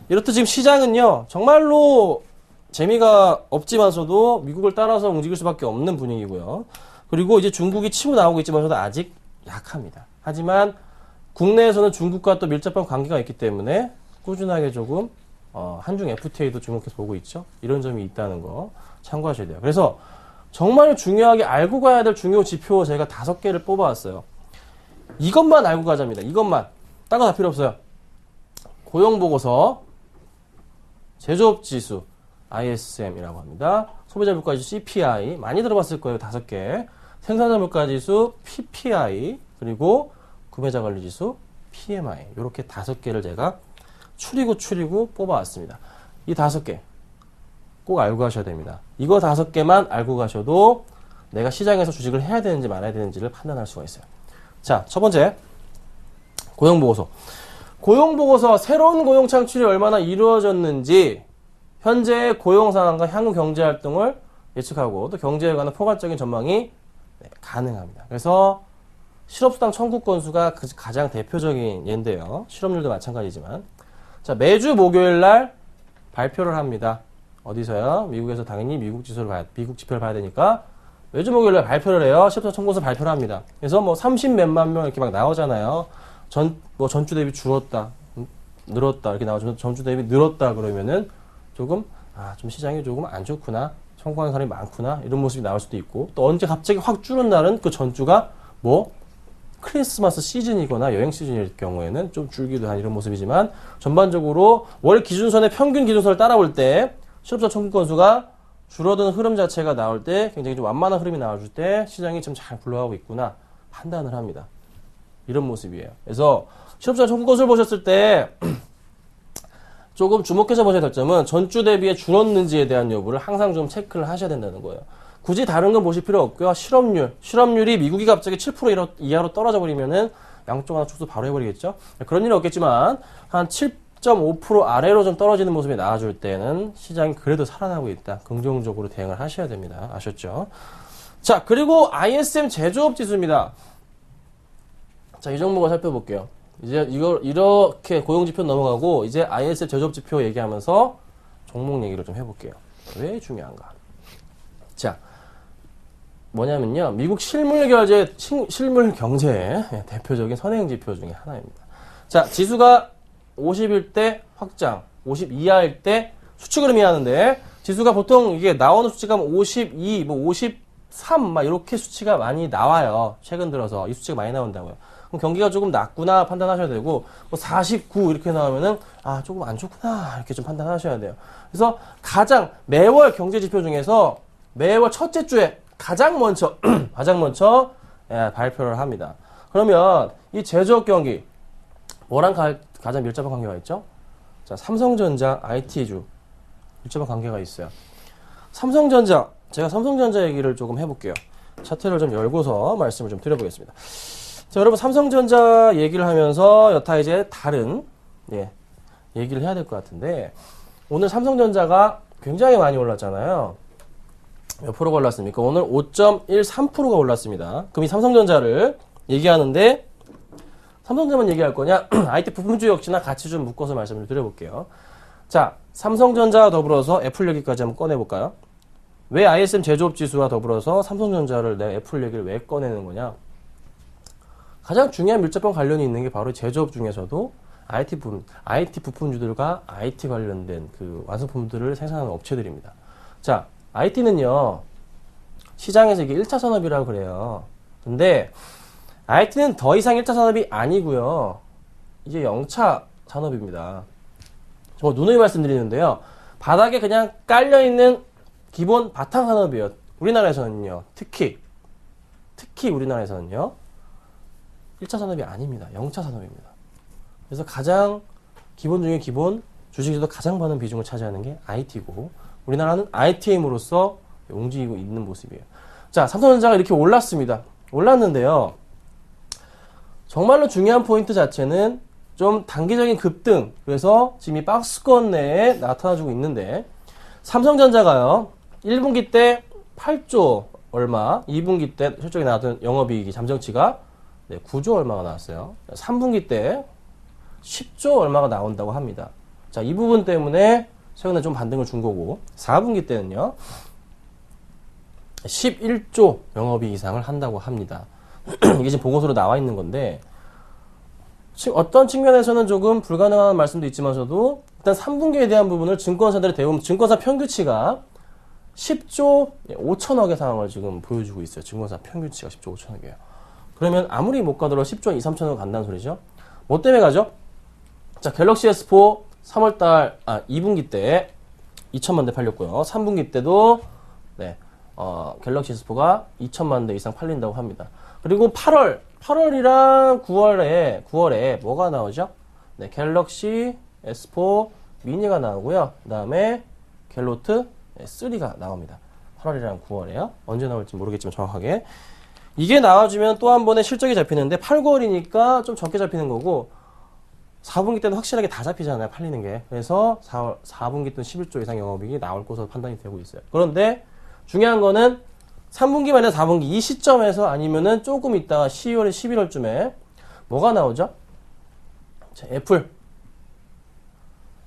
이렇듯 지금 시장은요 정말로 재미가 없지만서도 미국을 따라서 움직일 수밖에 없는 분위기고요. 그리고 이제 중국이 치고 나오고 있지만서도 아직 약합니다. 하지만 국내에서는 중국과 또 밀접한 관계가 있기 때문에 꾸준하게 조금 한중 FTA도 주목해서 보고 있죠. 이런 점이 있다는 거 참고하셔야 돼요. 그래서 정말 중요하게 알고 가야 될 중요 지표 제가 5개를 뽑아왔어요. 이것만 알고 가자입니다. 이것만. 딴 거 다 필요 없어요. 고용보고서, 제조업지수, ISM이라고 합니다. 소비자물가지수 CPI, 많이 들어봤을 거예요. 5개. 생산자물가지수 PPI, 그리고 구매자관리지수 PMI. 이렇게 5개를 제가 추리고 뽑아왔습니다. 이 5개 꼭 알고 가셔야 됩니다. 이거 5개만 알고 가셔도 내가 시장에서 주식을 해야 되는지 말아야 되는지를 판단할 수가 있어요. 자, 첫 번째 고용보고서. 고용보고서 새로운 고용 창출이 얼마나 이루어졌는지 현재의 고용 상황과 향후 경제 활동을 예측하고 또 경제에 관한 포괄적인 전망이 가능합니다. 그래서 실업수당 청구 건수가 가장 대표적인 예인데요. 실업률도 마찬가지지만 자, 매주 목요일 날 발표를 합니다. 어디서요? 미국에서 당연히 미국 지표를 봐야 되니까 매주 목요일 날 발표를 해요. 실업수당 청구서 발표를 합니다. 그래서 뭐 30몇만 명 이렇게 막 나오잖아요. 전주 대비 줄었다, 늘었다 이렇게 나오죠. 전주 대비 늘었다 그러면은 조금 좀 시장이 조금 안 좋구나, 청구하는 사람이 많구나 이런 모습이 나올 수도 있고 또 언제 갑자기 확 줄은 날은 그 전주가 뭐 크리스마스 시즌이거나 여행 시즌일 경우에는 좀 줄기도 한 이런 모습이지만 전반적으로 월 기준선의 평균 기준선을 따라올 때 실업자 청구 건수가 줄어드는 흐름 자체가 나올 때 굉장히 좀 완만한 흐름이 나와줄 때 시장이 좀 잘 굴러가고 있구나 판단을 합니다. 이런 모습이에요. 그래서 실업자 청구 건수를 보셨을 때 조금 주목해서 보셔야 될 점은 전주 대비에 줄었는지에 대한 여부를 항상 좀 체크를 하셔야 된다는 거예요. 굳이 다른 건 보실 필요 없고요. 실업률이 미국이 갑자기 7% 이하로 떨어져 버리면은 양쪽 하나 축소 바로 해버리겠죠. 그런 일은 없겠지만 한 7.5% 아래로 좀 떨어지는 모습이 나와줄 때는 시장이 그래도 살아나고 있다. 긍정적으로 대응을 하셔야 됩니다. 아셨죠? 자, 그리고 ISM 제조업 지수입니다. 자, 이 정보가 살펴볼게요. 이제 이걸 이렇게 고용지표 넘어가고 이제 ISM 제조업지표 얘기하면서 종목 얘기를 좀 해볼게요. 왜 중요한가? 자, 뭐냐면요, 미국 실물 경제의 대표적인 선행지표 중에 하나입니다. 자, 지수가 50일 때 확장, 50 이하일 때 수축 흐름이 하는데 지수가 보통 이게 나오는 수치가 52, 53 막 이렇게 수치가 많이 나와요. 최근 들어서 이 수치가 많이 나온다고요. 그럼 경기가 조금 낮구나 판단하셔야 되고 뭐 49 이렇게 나오면은 조금 안 좋구나 이렇게 좀 판단하셔야 돼요. 그래서 가장 매월 경제 지표 중에서 매월 첫째 주에 가장 먼저 발표를 합니다. 그러면 이 제조업 경기 뭐랑 가장 밀접한 관계가 있죠? 자, 삼성전자, IT주 밀접한 관계가 있어요. 제가 삼성전자 얘기를 조금 해볼게요. 차트를 좀 열고서 말씀을 좀 드려보겠습니다. 자, 여러분 삼성전자 얘기를 하면서 여타 이제 다른 얘기를 해야 될 것 같은데 오늘 삼성전자가 굉장히 많이 올랐잖아요. 몇 프로가 올랐습니까? 오늘 5.13%가 올랐습니다. 그럼 이 삼성전자를 얘기하는데 삼성전자만 얘기할 거냐? IT 부품주 역시나 같이 좀 묶어서 말씀을 드려볼게요. 자, 삼성전자와 더불어서 애플 얘기까지 한번 꺼내볼까요? 왜 ISM 제조업 지수와 더불어서 삼성전자를 내 애플 얘기를 왜 꺼내는 거냐? 가장 중요한 밀접한 관련이 있는 게 바로 제조업 중에서도 IT 부품주들과 IT 관련된 그 완성품들을 생산하는 업체들입니다. 자, IT는요, 시장에서 이게 1차 산업이라고 그래요. 근데 IT는 더 이상 1차 산업이 아니고요. 이제 0차 산업입니다. 정말 누누이 말씀드리는데요. 바닥에 그냥 깔려있는 기본 바탕 산업이에요. 우리나라에서는요. 특히 우리나라에서는요. 1차 산업이 아닙니다. 0차 산업입니다. 그래서 가장 기본 중에 기본, 주식에서도 가장 많은 비중을 차지하는 게 IT고, 우리나라는 ITM으로서 움직이고 있는 모습이에요. 자, 삼성전자가 이렇게 올랐습니다. 올랐는데요. 정말로 중요한 포인트 자체는 좀 단기적인 급등, 그래서 지금 이 박스권 내에 나타나주고 있는데, 삼성전자가요, 1분기 때 8조 얼마, 2분기 때 실적이 나왔던 영업이익이 잠정치가 9조 얼마가 나왔어요. 3분기 때 10조 얼마가 나온다고 합니다. 자, 이 부분 때문에 최근에 좀 반등을 준 거고, 4분기 때는요, 11조 영업이익 이상을 한다고 합니다. 이게 지금 보고서로 나와 있는 건데, 어떤 측면에서는 조금 불가능한 말씀도 있지만서도, 일단 3분기에 대한 부분을 증권사들의 대부분, 증권사 평균치가 10조 5천억의 상황을 지금 보여주고 있어요. 증권사 평균치가 10조 5천억이에요. 그러면 아무리 못 가더라도 10조 2, 3천억 간다는 소리죠. 뭐 때문에 가죠? 자, 갤럭시 S4 3월달, 2분기 때 2천만 대 팔렸고요. 3분기 때도, 갤럭시 S4가 2천만 대 이상 팔린다고 합니다. 그리고 8월이랑 9월에 뭐가 나오죠? 네, 갤럭시 S4 미니가 나오고요. 그 다음에 갤노트 3가 나옵니다. 8월이랑 9월에요. 언제 나올지 모르겠지만 정확하게. 이게 나와주면 또 한 번에 실적이 잡히는데 8, 9월이니까 좀 적게 잡히는 거고 4분기 때는 확실하게 다 잡히잖아요. 팔리는 게. 그래서 4분기 때는 11조 이상 영업이익이 나올 것으로 판단이 되고 있어요. 그런데 중요한 거는 3분기 말이나 4분기 이 시점에서 아니면은 조금 있다가 10월에 11월쯤에 뭐가 나오죠? 자,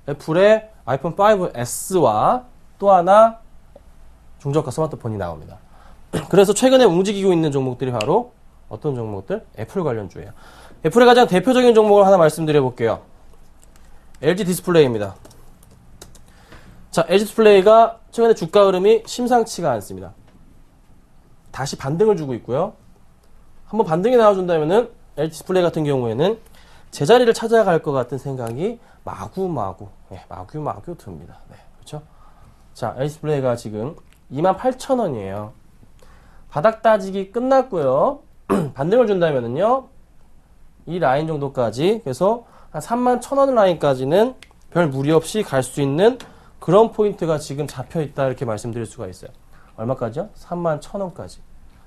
애플의 아이폰 5S와 또 하나 중저가 스마트폰이 나옵니다. 그래서 최근에 움직이고 있는 종목들이 바로 어떤 종목들? 애플 관련주예요. 애플의 가장 대표적인 종목을 하나 말씀드려 볼게요. LG 디스플레이입니다. 자, LG 디스플레이가 최근에 주가 흐름이 심상치가 않습니다. 다시 반등을 주고 있고요. 한번 반등이 나와준다면은 LG 디스플레이 같은 경우에는 제자리를 찾아갈 것 같은 생각이 마구마구 듭니다. 네, 그렇죠? 자, LG 디스플레이가 지금 28,000원이에요. 바닥 따지기 끝났고요. 반등을 준다면은요, 이 라인 정도까지, 그래서 한 31,000원 라인까지는 별 무리 없이 갈 수 있는 그런 포인트가 지금 잡혀 있다, 이렇게 말씀드릴 수가 있어요. 얼마까지요? 31,000원까지.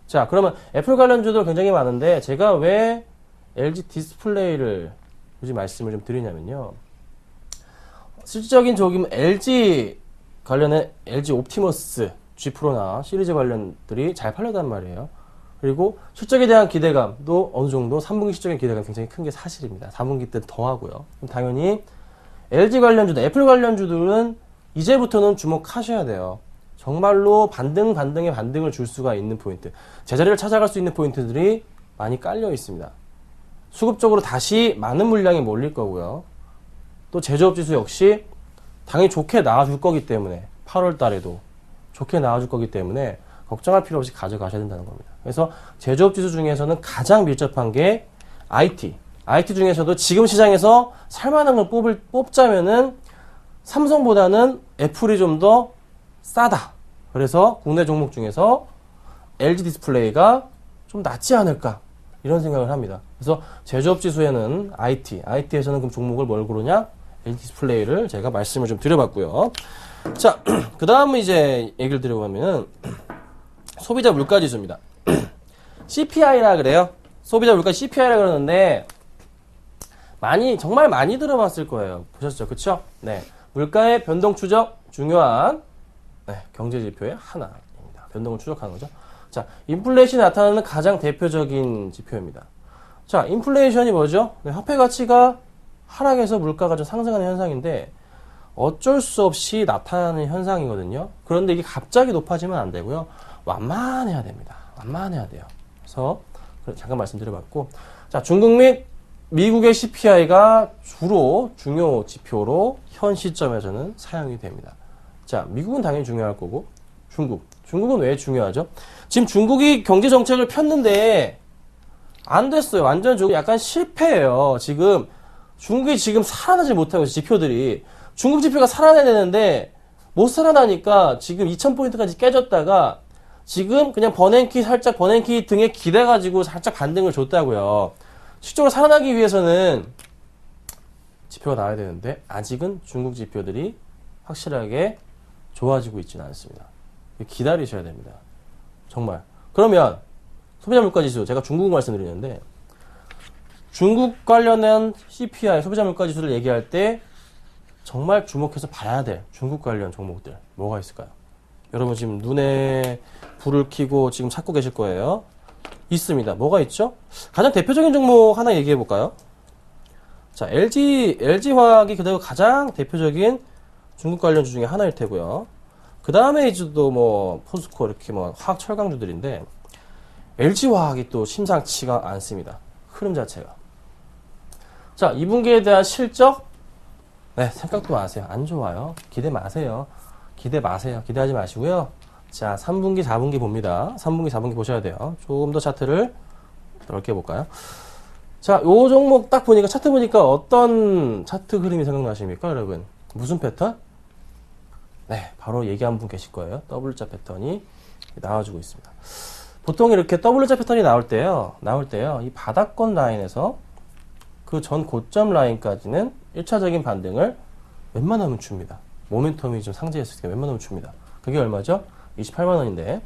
자, 그러면 애플 관련주도 굉장히 많은데, 제가 왜 LG 디스플레이를 굳이 말씀을 좀 드리냐면요. 실질적인 조금 LG 관련해 LG 옵티머스, G 프로나 시리즈 관련들이 잘 팔렸단 말이에요. 그리고 실적에 대한 기대감도 어느 정도 3분기 실적의 기대감이 굉장히 큰 게 사실입니다. 4분기 때 더 하고요. 당연히 LG 관련주들, 애플 관련주들은 이제부터는 주목하셔야 돼요. 정말로 반등에 반등을 줄 수가 있는 포인트, 제자리를 찾아갈 수 있는 포인트들이 많이 깔려 있습니다. 수급적으로 다시 많은 물량이 몰릴 거고요. 또 제조업지수 역시 당연히 좋게 나와줄 거기 때문에 8월 달에도 좋게 나와줄 거기 때문에 걱정할 필요 없이 가져가셔야 된다는 겁니다. 그래서 제조업지수 중에서는 가장 밀접한 게 IT 중에서도 지금 시장에서 살만한 걸 뽑자면은 삼성보다는 애플이 좀 더 싸다. 그래서 국내 종목 중에서 LG 디스플레이가 좀 낫지 않을까, 이런 생각을 합니다. 그래서 제조업지수에는 IT에서는 그럼 종목을 뭘 고르냐? LG 디스플레이를 제가 말씀을 좀 드려봤고요. 자, 그 다음은 이제 얘기를 드려보면 소비자 물가지수입니다. CPI라 그래요. 소비자 물가 CPI라 그러는데 정말 많이 들어봤을 거예요. 보셨죠? 그쵸? 네. 물가의 변동 추적 중요한 경제 지표의 하나입니다. 변동을 추적하는 거죠. 자, 인플레이션이 나타나는 가장 대표적인 지표입니다. 자, 인플레이션이 뭐죠? 화폐 가치가 하락해서 물가가 좀 상승하는 현상인데 어쩔 수 없이 나타나는 현상이거든요. 그런데 이게 갑자기 높아지면 안 되고요. 완만해야 됩니다. 완만해야 돼요. 그래서 잠깐 말씀드려봤고, 자, 중국 및 미국의 CPI가 주로 중요 지표로 현 시점에서는 사용이 됩니다. 자, 미국은 당연히 중요할 거고, 중국은 왜 중요하죠? 지금 중국이 경제 정책을 폈는데 안 됐어요. 완전 약간 실패예요. 지금 중국이 지금 살아나지 못하고 있어요. 지표들이. 중국 지표가 살아나야 되는데 못 살아나니까 지금 2000포인트까지 깨졌다가 지금 그냥 버냉키 등에 기대가지고 살짝 반등을 줬다고요. 실적으로 살아나기 위해서는 지표가 나와야 되는데 아직은 중국 지표들이 확실하게 좋아지고 있지는 않습니다. 기다리셔야 됩니다. 정말. 그러면 소비자 물가 지수, 제가 중국 말씀드리는데 중국 관련한 CPI, 소비자 물가 지수를 얘기할 때 정말 주목해서 봐야 될 중국 관련 종목들 뭐가 있을까요? 여러분 지금 눈에 불을 켜고 지금 찾고 계실 거예요. 있습니다. 뭐가 있죠? 가장 대표적인 종목 하나 얘기해 볼까요? 자, LG화학이 그대로 가장 대표적인 중국 관련주 중에 하나일 테고요. 그 다음에 이제 또 뭐 포스코 이렇게 뭐 화학 철강주들인데 LG화학이 또 심상치가 않습니다. 흐름 자체가. 자, 2분기에 대한 실적 네, 생각도 마세요. 안 좋아요. 기대 마세요. 기대 마세요. 기대하지 마시고요. 자, 3분기, 4분기 봅니다. 3분기, 4분기 보셔야 돼요. 조금 더 차트를 넓게 볼까요? 자, 요 종목 딱 보니까 차트 보니까 어떤 차트 흐름이 생각나십니까, 여러분? 무슨 패턴? 네, 바로 얘기한 분 계실 거예요. W자 패턴이 나와주고 있습니다. 보통 이렇게 W자 패턴이 나올 때요, 이 바닥권 라인에서 그 전 고점 라인까지는 1차적인 반등을 웬만하면 줍니다. 모멘텀이 좀 상징했을 때 웬만하면 줍니다. 그게 얼마죠? 28만원인데,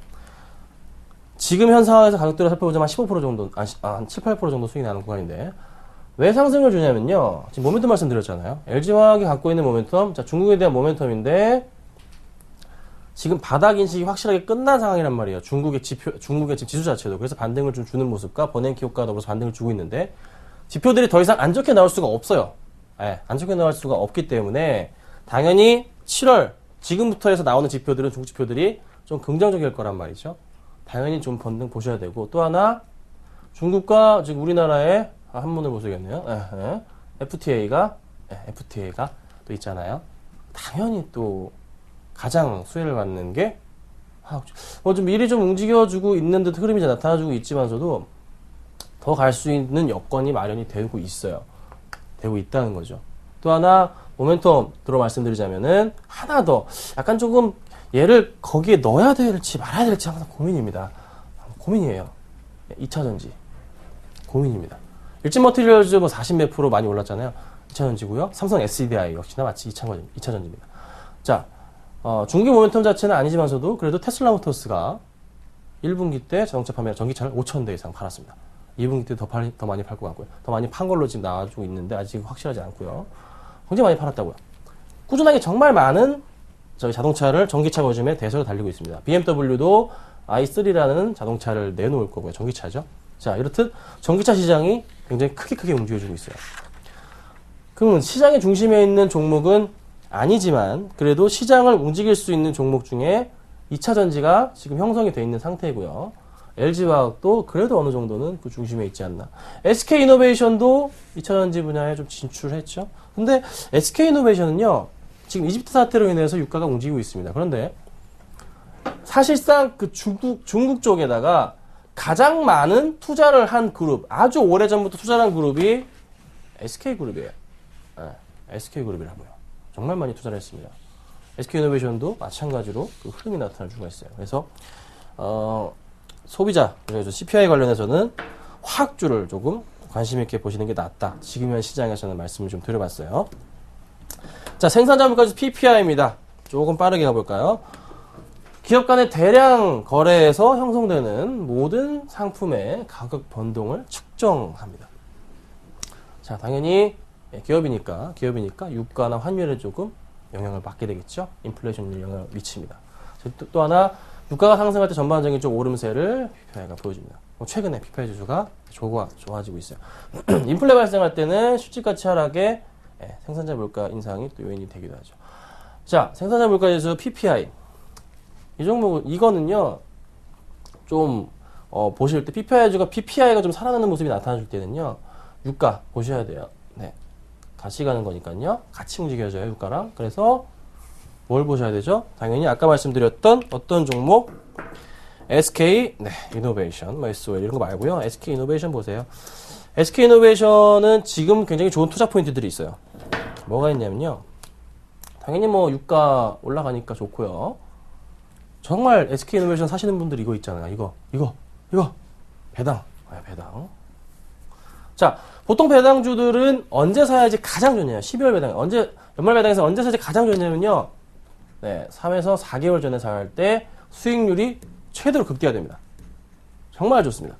지금 현 상황에서 가격대로 살펴보자면 15% 정도, 한 7, 8% 정도 수익이 나는 구간인데, 왜 상승을 주냐면요. 지금 모멘텀 말씀드렸잖아요. LG화학이 갖고 있는 모멘텀, 자, 중국에 대한 모멘텀인데, 지금 바닥 인식이 확실하게 끝난 상황이란 말이에요. 중국의 지금 지수 자체도. 그래서 반등을 좀 주는 모습과 버냉키 효과가 더불어서 반등을 주고 있는데, 지표들이 더 이상 안 좋게 나올 수가 없어요. 예, 안 좋게 나올 수가 없기 때문에, 당연히 7월, 지금부터 해서 나오는 지표들은 중국 지표들이 좀 긍정적일 거란 말이죠. 당연히 좀 반등 보셔야 되고, 또 하나, 중국과 지금 우리나라의 한문을 보셔야겠네요. FTA가 또 있잖아요. 당연히 또 가장 수혜를 받는 게 화학주. 좀 미리 좀 움직여주고 있는 듯 흐름이 나타나주고 있지만서도 더 갈 수 있는 여건이 마련이 되고 있어요. 되고 있다는 거죠. 또 하나, 모멘텀 들어 말씀드리자면은 하나 더 약간 조금 얘를 거기에 넣어야 될지 말아야 될지 항상 고민입니다. 고민이에요. 2차전지 고민입니다. 일진머티리얼즈 뭐 40몇 프로 많이 올랐잖아요. 2차전지고요. 삼성 SDI 역시나 마치 2차전지입니다. 자, 중기 모멘텀 자체는 아니지만서도 그래도 테슬라 모터스가 1분기 때 자동차 판매 전기차를 5,000대 이상 팔았습니다. 2분기 때 더 많이 팔 것 같고요. 더 많이 판 걸로 지금 나와주고 있는데 아직 확실하지 않고요. 굉장히 많이 팔았다고요. 꾸준하게 정말 많은 저희 자동차를 전기차 버즘에 대세로 달리고 있습니다. BMW도 i3라는 자동차를 내놓을 거고요. 전기차죠. 자, 이렇듯 전기차 시장이 굉장히 크게 움직여주고 있어요. 그러면 시장의 중심에 있는 종목은 아니지만 그래도 시장을 움직일 수 있는 종목 중에 2차 전지가 지금 형성이 되어 있는 상태고요. LG화학도 그래도 어느 정도는 그 중심에 있지 않나. SK이노베이션도 2차 전지 분야에 좀 진출했죠. 근데 SK이노베이션은요, 지금 이집트 사태로 인해서 유가가 움직이고 있습니다. 그런데 사실상 그 중국 쪽에다가 가장 많은 투자를 한 그룹, 아주 오래전부터 투자를 한 그룹이 SK그룹이에요. SK그룹이라고요. 정말 많이 투자를 했습니다. SK이노베이션도 마찬가지로 그 흐름이 나타날 수가 있어요. 그래서 소비자, 그래서 CPI 관련해서는 화학주를 조금 관심 있게 보시는 게 낫다. 지금 현 시장에서는 말씀을 좀 드려봤어요. 자, 생산자 물가지수 PPI입니다. 조금 빠르게 가볼까요? 기업 간의 대량 거래에서 형성되는 모든 상품의 가격 변동을 측정합니다. 자, 당연히 기업이니까 유가나 환율에 조금 영향을 받게 되겠죠. 인플레이션에 영향을 미칩니다. 또 하나, 유가가 상승할 때 전반적인 좀 오름세를 PPI가 보여줍니다. 최근에 PPI 지수가 좋아지고 있어요. 인플레 발생할 때는 실질가치 하락에 생산자 물가 인상이 또 요인이 되기도 하죠. 자, 생산자 물가 지수 PPI. 이 종목은, 이거는요, 좀, 보실 때 PPI가 좀 살아나는 모습이 나타나줄 때는요, 유가 보셔야 돼요. 네. 같이 가는 거니까요. 같이 움직여져요, 유가랑. 그래서, 뭘 보셔야 되죠? 당연히 아까 말씀드렸던 어떤 종목, SK, 이노베이션, SOL 이런 거 말고요. SK 이노베이션 보세요. SK 이노베이션은 지금 굉장히 좋은 투자 포인트들이 있어요. 뭐가 있냐면요. 당연히 뭐 유가 올라가니까 좋고요. 정말 SK 이노베이션 사시는 분들 이거 있잖아요. 이거. 배당. 배당. 자, 보통 배당주들은 언제 사야지 가장 좋냐요? 12월 배당. 연말 배당에서 언제 사야지 가장 좋냐면요. 네, 3에서 4개월 전에 살 때 수익률이 최대로 극대화됩니다. 정말 좋습니다.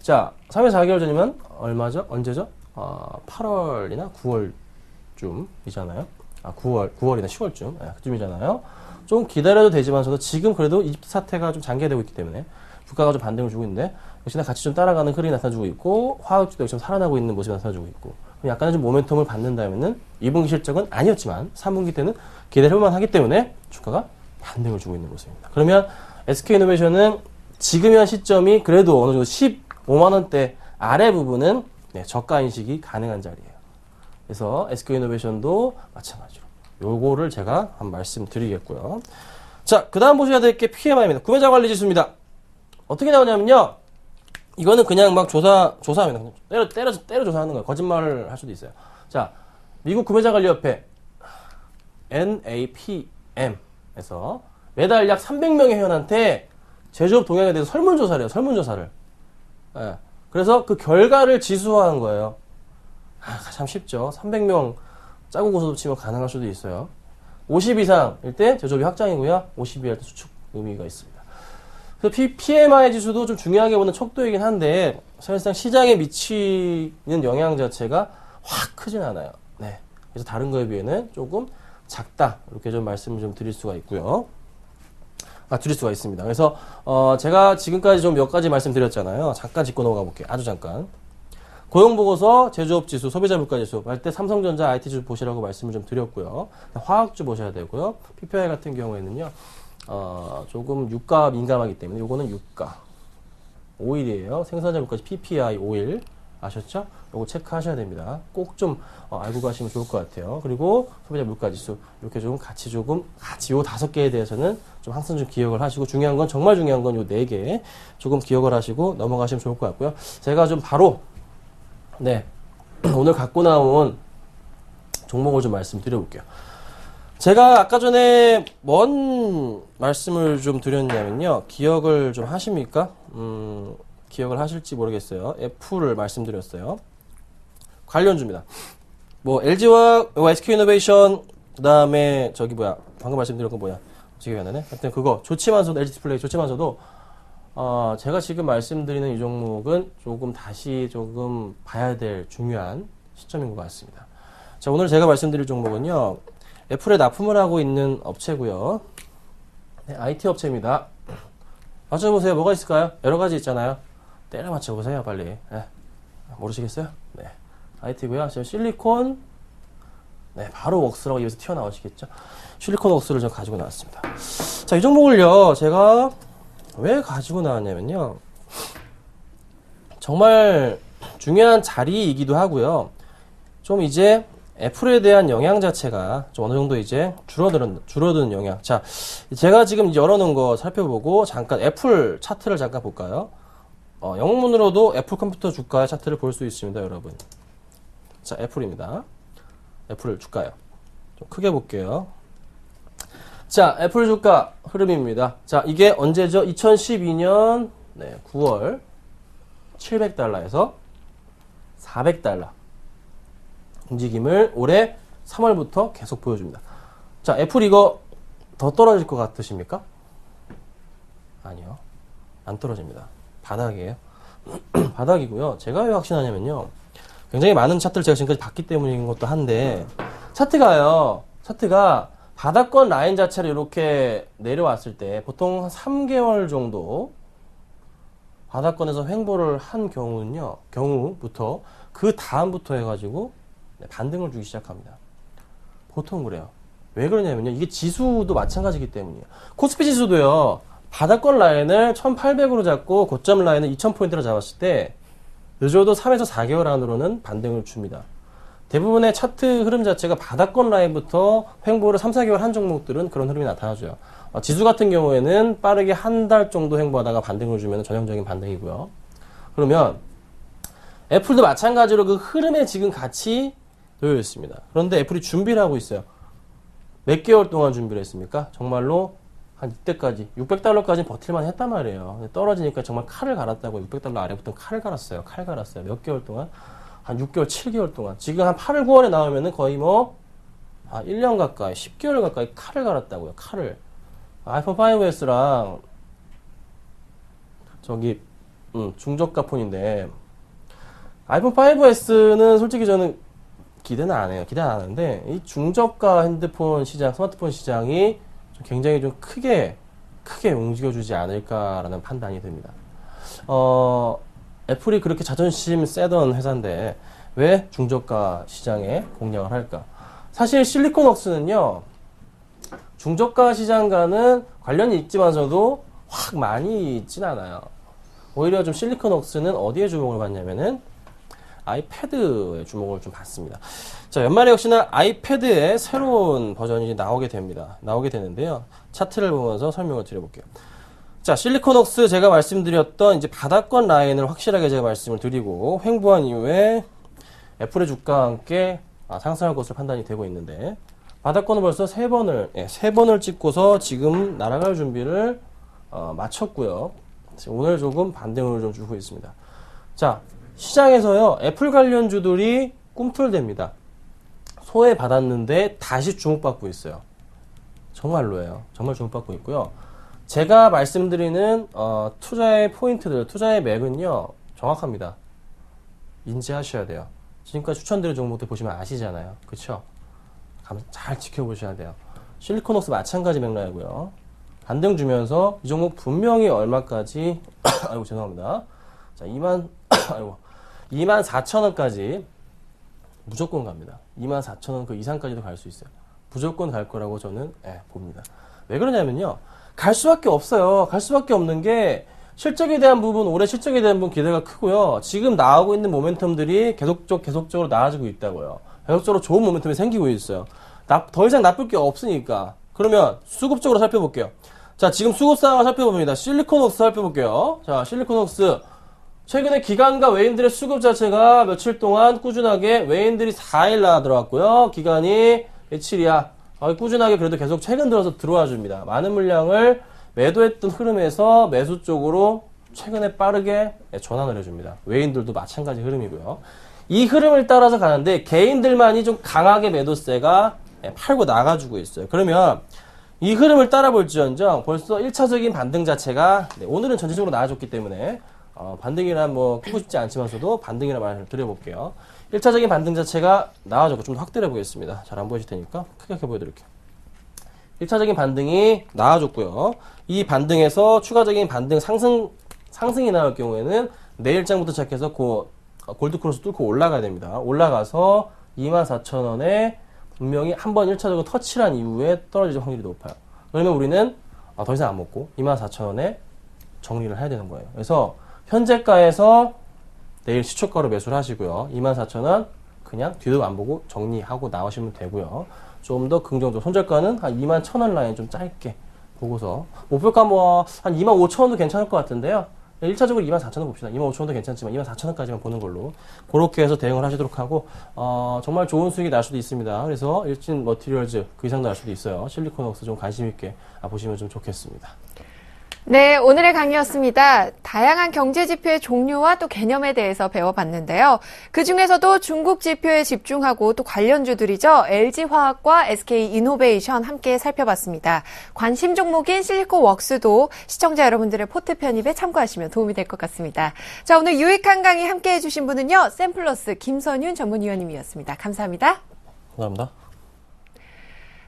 자, 3에서 4개월 전이면 얼마죠? 언제죠? 8월이나 9월쯤이잖아요. 9월이나 10월쯤. 네, 그쯤이잖아요. 좀 기다려도 되지만서도 지금 그래도 이집트 사태가 좀 장기화되고 있기 때문에 주가가 좀 반등을 주고 있는데 역시나 같이 좀 따라가는 흐름이 나타나주고 있고 화학주도 역시 살아나고 있는 모습이 나타나주고 있고 약간의 좀 모멘텀을 받는다면은 2분기 실적은 아니었지만 3분기 때는 기대해볼만 하기 때문에 주가가 반등을 주고 있는 모습입니다. 그러면 SK이노베이션은 지금 현 시점이 그래도 어느 정도 15만원대 아래 부분은 네, 저가 인식이 가능한 자리예요. 그래서 SK이노베이션도 마찬가지로 요거를 제가 한번 말씀드리겠고요. 자, 그 다음 보셔야 될 게 PMI입니다. 구매자 관리 지수입니다. 어떻게 나오냐면요. 이거는 그냥 막 조사합니다. 때려 조사하는 거예요. 거짓말을 할 수도 있어요. 자, 미국 구매자관리협회 NAPM에서 매달 약 300명의 회원한테 제조업 동향에 대해서 설문조사를 해요. 설문조사를. 예. 그래서 그 결과를 지수화한 거예요. 참 쉽죠. 300명 짜고 고소도 치면 가능할 수도 있어요. 50 이상일 때 제조업이 확장이고요. 50 이할 때 수축 의미가 있습니다. 그래서 PMI 지수도 좀 중요하게 보는 척도이긴 한데 사실상 시장에 미치는 영향 자체가 확 크진 않아요. 네. 그래서 다른 거에 비해는 조금 작다. 이렇게 좀 말씀을 좀 드릴 수가 있고요. 드릴 수가 있습니다. 그래서 제가 지금까지 좀 몇 가지 말씀드렸잖아요. 잠깐 짚고 넘어가 볼게요. 아주 잠깐. 고용보고서, 제조업 지수, 소비자 물가 지수 할 때 삼성전자, IT 지수 보시라고 말씀을 좀 드렸고요. 화학주 보셔야 되고요. PPI 같은 경우에는요. 조금 유가 민감하기 때문에 요거는 유가. 오일이에요. 생산자 물가지 PPI 오일. 아셨죠? 요거 체크하셔야 됩니다. 꼭 좀 알고 가시면 좋을 것 같아요. 그리고 소비자 물가지수 이렇게 좀 같이 요 5개에 대해서는 좀 항상 좀 기억을 하시고 중요한 건 정말 중요한 건 요 4개 조금 기억을 하시고 넘어가시면 좋을 것 같고요. 제가 좀 바로 네 오늘 갖고 나온 종목을 좀 말씀드려볼게요. 제가 아까 전에 뭔 말씀을 좀 드렸냐면요. 기억을 좀 하십니까? 기억을 하실지 모르겠어요. 애플을 말씀드렸어요. 관련주입니다. 뭐 LG와 SK이노베이션 그다음에 방금 말씀드린 건 뭐야? 기억이 안 나네. 하여튼 그거 좋지만서도 LG 디스플레이 좋지만서도 제가 지금 말씀드리는 이 종목은 다시 봐야 될 중요한 시점인 것 같습니다. 자, 오늘 제가 말씀드릴 종목은요. 애플에 납품을 하고 있는 업체고요. 네, IT 업체입니다. 맞춰보세요. 뭐가 있을까요? 여러 가지 있잖아요. 때려 맞춰보세요. 빨리. 네. 모르시겠어요? 네. IT고요. 지금 실리콘 네, 바로 웍스라고 입에서 튀어나오시겠죠? 실리콘 웍스를 좀 가지고 나왔습니다. 자, 이 종목을요. 제가 왜 가지고 나왔냐면요. 정말 중요한 자리이기도 하고요. 좀 이제 애플에 대한 영향 자체가 좀 어느 정도 이제 줄어드는 영향. 자, 제가 지금 열어놓은 거 살펴보고 잠깐 애플 차트를 잠깐 볼까요? 영문으로도 애플 컴퓨터 주가의 차트를 볼 수 있습니다, 여러분. 자, 애플입니다. 애플 주가요. 좀 크게 볼게요. 자, 애플 주가 흐름입니다. 자, 이게 언제죠? 2012년 9월 700달러에서 400달러. 움직임을 올해 3월부터 계속 보여줍니다. 자, 애플 이거 더 떨어질 것 같으십니까? 아니요. 안 떨어집니다. 바닥이에요. 바닥이고요. 제가 왜 확신하냐면요. 굉장히 많은 차트를 제가 지금까지 봤기 때문인 것도 한데 차트가 바닥권 라인 자체를 이렇게 내려왔을 때 보통 한 3개월 정도 바닥권에서 횡보를 한 경우부터 그 다음부터 해가지고 반등을 주기 시작합니다. 보통 그래요. 왜 그러냐면요. 이게 지수도 마찬가지이기 때문이에요. 코스피 지수도요. 바닥권 라인을 1800으로 잡고 고점 라인을 2000포인트로 잡았을 때 늦어도 3에서 4개월 안으로는 반등을 줍니다. 대부분의 차트 흐름 자체가 바닥권 라인부터 횡보를 3, 4개월 한 종목들은 그런 흐름이 나타나줘요. 지수 같은 경우에는 빠르게 한 달 정도 횡보하다가 반등을 주면 전형적인 반등이고요. 그러면 애플도 마찬가지로 그 흐름에 지금 같이 놓여 있습니다. 그런데 애플이 준비를 하고 있어요. 몇 개월 동안 준비를 했습니까? 정말로 한 이때까지 600달러까지는 버틸만 했단 말이에요. 떨어지니까 정말 칼을 갈았다고 600달러 아래부터 칼을 갈았어요. 몇 개월 동안 한 6개월, 7개월 동안. 지금 한 8월, 9월에 나오면은 거의 뭐, 1년 가까이, 10개월 가까이 칼을 갈았다고요, 칼을. 아이폰 5S랑, 중저가 폰인데, 아이폰 5S는 솔직히 저는 기대는 안 해요. 기대 안 하는데, 이 중저가 핸드폰 시장, 스마트폰 시장이 굉장히 좀 크게 움직여주지 않을까라는 판단이 듭니다. 애플이 그렇게 자존심 세던 회사인데 왜 중저가 시장에 공략을 할까? 사실 실리콘웍스는요, 중저가 시장과는 관련이 있지만서도 확 많이 있진 않아요. 오히려 좀 실리콘웍스는 어디에 주목을 받냐면은 아이패드에 주목을 좀 받습니다. 자, 연말에 역시나 아이패드의 새로운 버전이 나오게 되는데요. 차트를 보면서 설명을 드려볼게요. 자, 실리콘웍스 제가 말씀드렸던 이제 바닥권 라인을 확실하게 제가 말씀을 드리고 횡보한 이후에 애플의 주가와 함께 상승할 것으로 판단이 되고 있는데, 바닥권은 벌써 세 번을 찍고서 지금 날아갈 준비를 마쳤고요. 오늘 조금 반등을 좀 주고 있습니다. 자, 시장에서요, 애플 관련주들이 꿈틀댑니다. 소외받았는데 다시 주목받고 있어요. 정말로예요. 정말 주목받고 있고요. 제가 말씀드리는 투자의 포인트들, 투자의 맥은요, 정확합니다. 인지하셔야 돼요. 지금까지 추천드린 종목들 보시면 아시잖아요. 그쵸? 잘 지켜보셔야 돼요. 실리콘웍스 마찬가지 맥락이고요. 반등 주면서 이 종목 분명히 얼마까지 아이고 죄송합니다. 자, 24,000원까지 무조건 갑니다. 24,000원 그 이상까지도 갈 수 있어요. 무조건 갈 거라고 저는 봅니다. 왜 그러냐면요, 갈 수밖에 없어요. 갈 수밖에 없는 게 실적에 대한 부분, 올해 실적에 대한 부분 기대가 크고요. 지금 나오고 있는 모멘텀들이 계속적으로 나아지고 있다고요. 계속적으로 좋은 모멘텀이 생기고 있어요. 더 이상 나쁠 게 없으니까. 그러면 수급적으로 살펴볼게요. 자, 지금 수급 상황을 살펴봅니다. 실리콘웍스 살펴볼게요. 자, 실리콘웍스. 최근에 기관과 외인들의 수급 자체가 며칠 동안 꾸준하게 외인들이 4일 나 들어왔고요. 기관이 며칠이야. 꾸준하게 그래도 계속 최근 들어서 들어와 줍니다. 많은 물량을 매도했던 흐름에서 매수 쪽으로 최근에 빠르게 전환을 해줍니다. 외인들도 마찬가지 흐름이고요. 이 흐름을 따라서 가는데 개인들만이 좀 강하게 매도세가 팔고 나가주고 있어요. 그러면 이 흐름을 따라볼지언정 벌써 1차적인 반등 자체가 오늘은 전체적으로 나아졌기 때문에 반등이란 뭐 크고 싶지 않지만서도 반등이란 말을 드려볼게요. 1차적인 반등 자체가 나아졌고 좀 더 확대해 보겠습니다. 잘 안 보이실 테니까 크게 보여드릴게요. 1차적인 반등이 나아졌고요. 이 반등에서 추가적인 반등 상승이 나올 경우에는 내일장부터 시작해서 골드 크로스 뚫고 올라가야 됩니다. 올라가서 24,000원에 분명히 한번 1차적으로 터치를 한 이후에 떨어질 확률이 높아요. 그러면 우리는 더 이상 안 먹고 24,000원에 정리를 해야 되는 거예요. 그래서 현재가에서 내일 시초가로 매수를 하시고요. 24,000원 그냥 뒤도 안 보고 정리하고 나오시면 되고요. 좀 더 긍정적으로 손절가는 한 21,000원 라인 좀 짧게 보고서 목표가 뭐 한 25,000원도 괜찮을 것 같은데요. 1차적으로 24,000원 봅시다. 25,000원도 괜찮지만 24,000원까지만 보는 걸로 그렇게 해서 대응을 하시도록 하고 정말 좋은 수익이 날 수도 있습니다. 그래서 일진 머티리얼즈 그 이상도 날 수도 있어요. 실리콘웍스 좀 관심 있게 보시면 좀 좋겠습니다. 네, 오늘의 강의였습니다. 다양한 경제 지표의 종류와 또 개념에 대해서 배워봤는데요. 그 중에서도 중국 지표에 집중하고 또 관련주들이죠. LG화학과 SK이노베이션 함께 살펴봤습니다. 관심 종목인 실리콘웍스도 시청자 여러분들의 포트 편입에 참고하시면 도움이 될 것 같습니다. 자, 오늘 유익한 강의 함께 해주신 분은요, 샘플러스 김선윤 전문위원님이었습니다. 감사합니다. 감사합니다.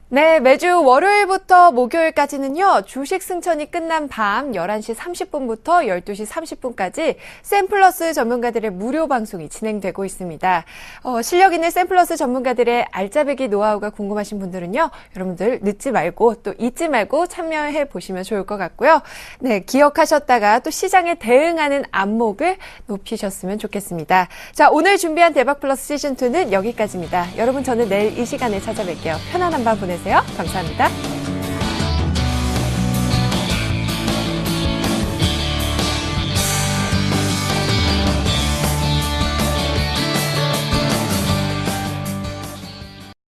네, 매주 월요일부터 목요일까지는요, 주식 승천이 끝난 밤 11시 30분부터 12시 30분까지 샘플러스 전문가들의 무료 방송이 진행되고 있습니다. 실력 있는 샘플러스 전문가들의 알짜배기 노하우가 궁금하신 분들은요, 여러분들 늦지 말고 또 잊지 말고 참여해 보시면 좋을 것 같고요. 네, 기억하셨다가 또 시장에 대응하는 안목을 높이셨으면 좋겠습니다. 자, 오늘 준비한 대박플러스 시즌2는 여기까지입니다. 여러분, 저는 내일 이 시간에 찾아뵐게요. 편안한 밤 보내세요. 감사합니다.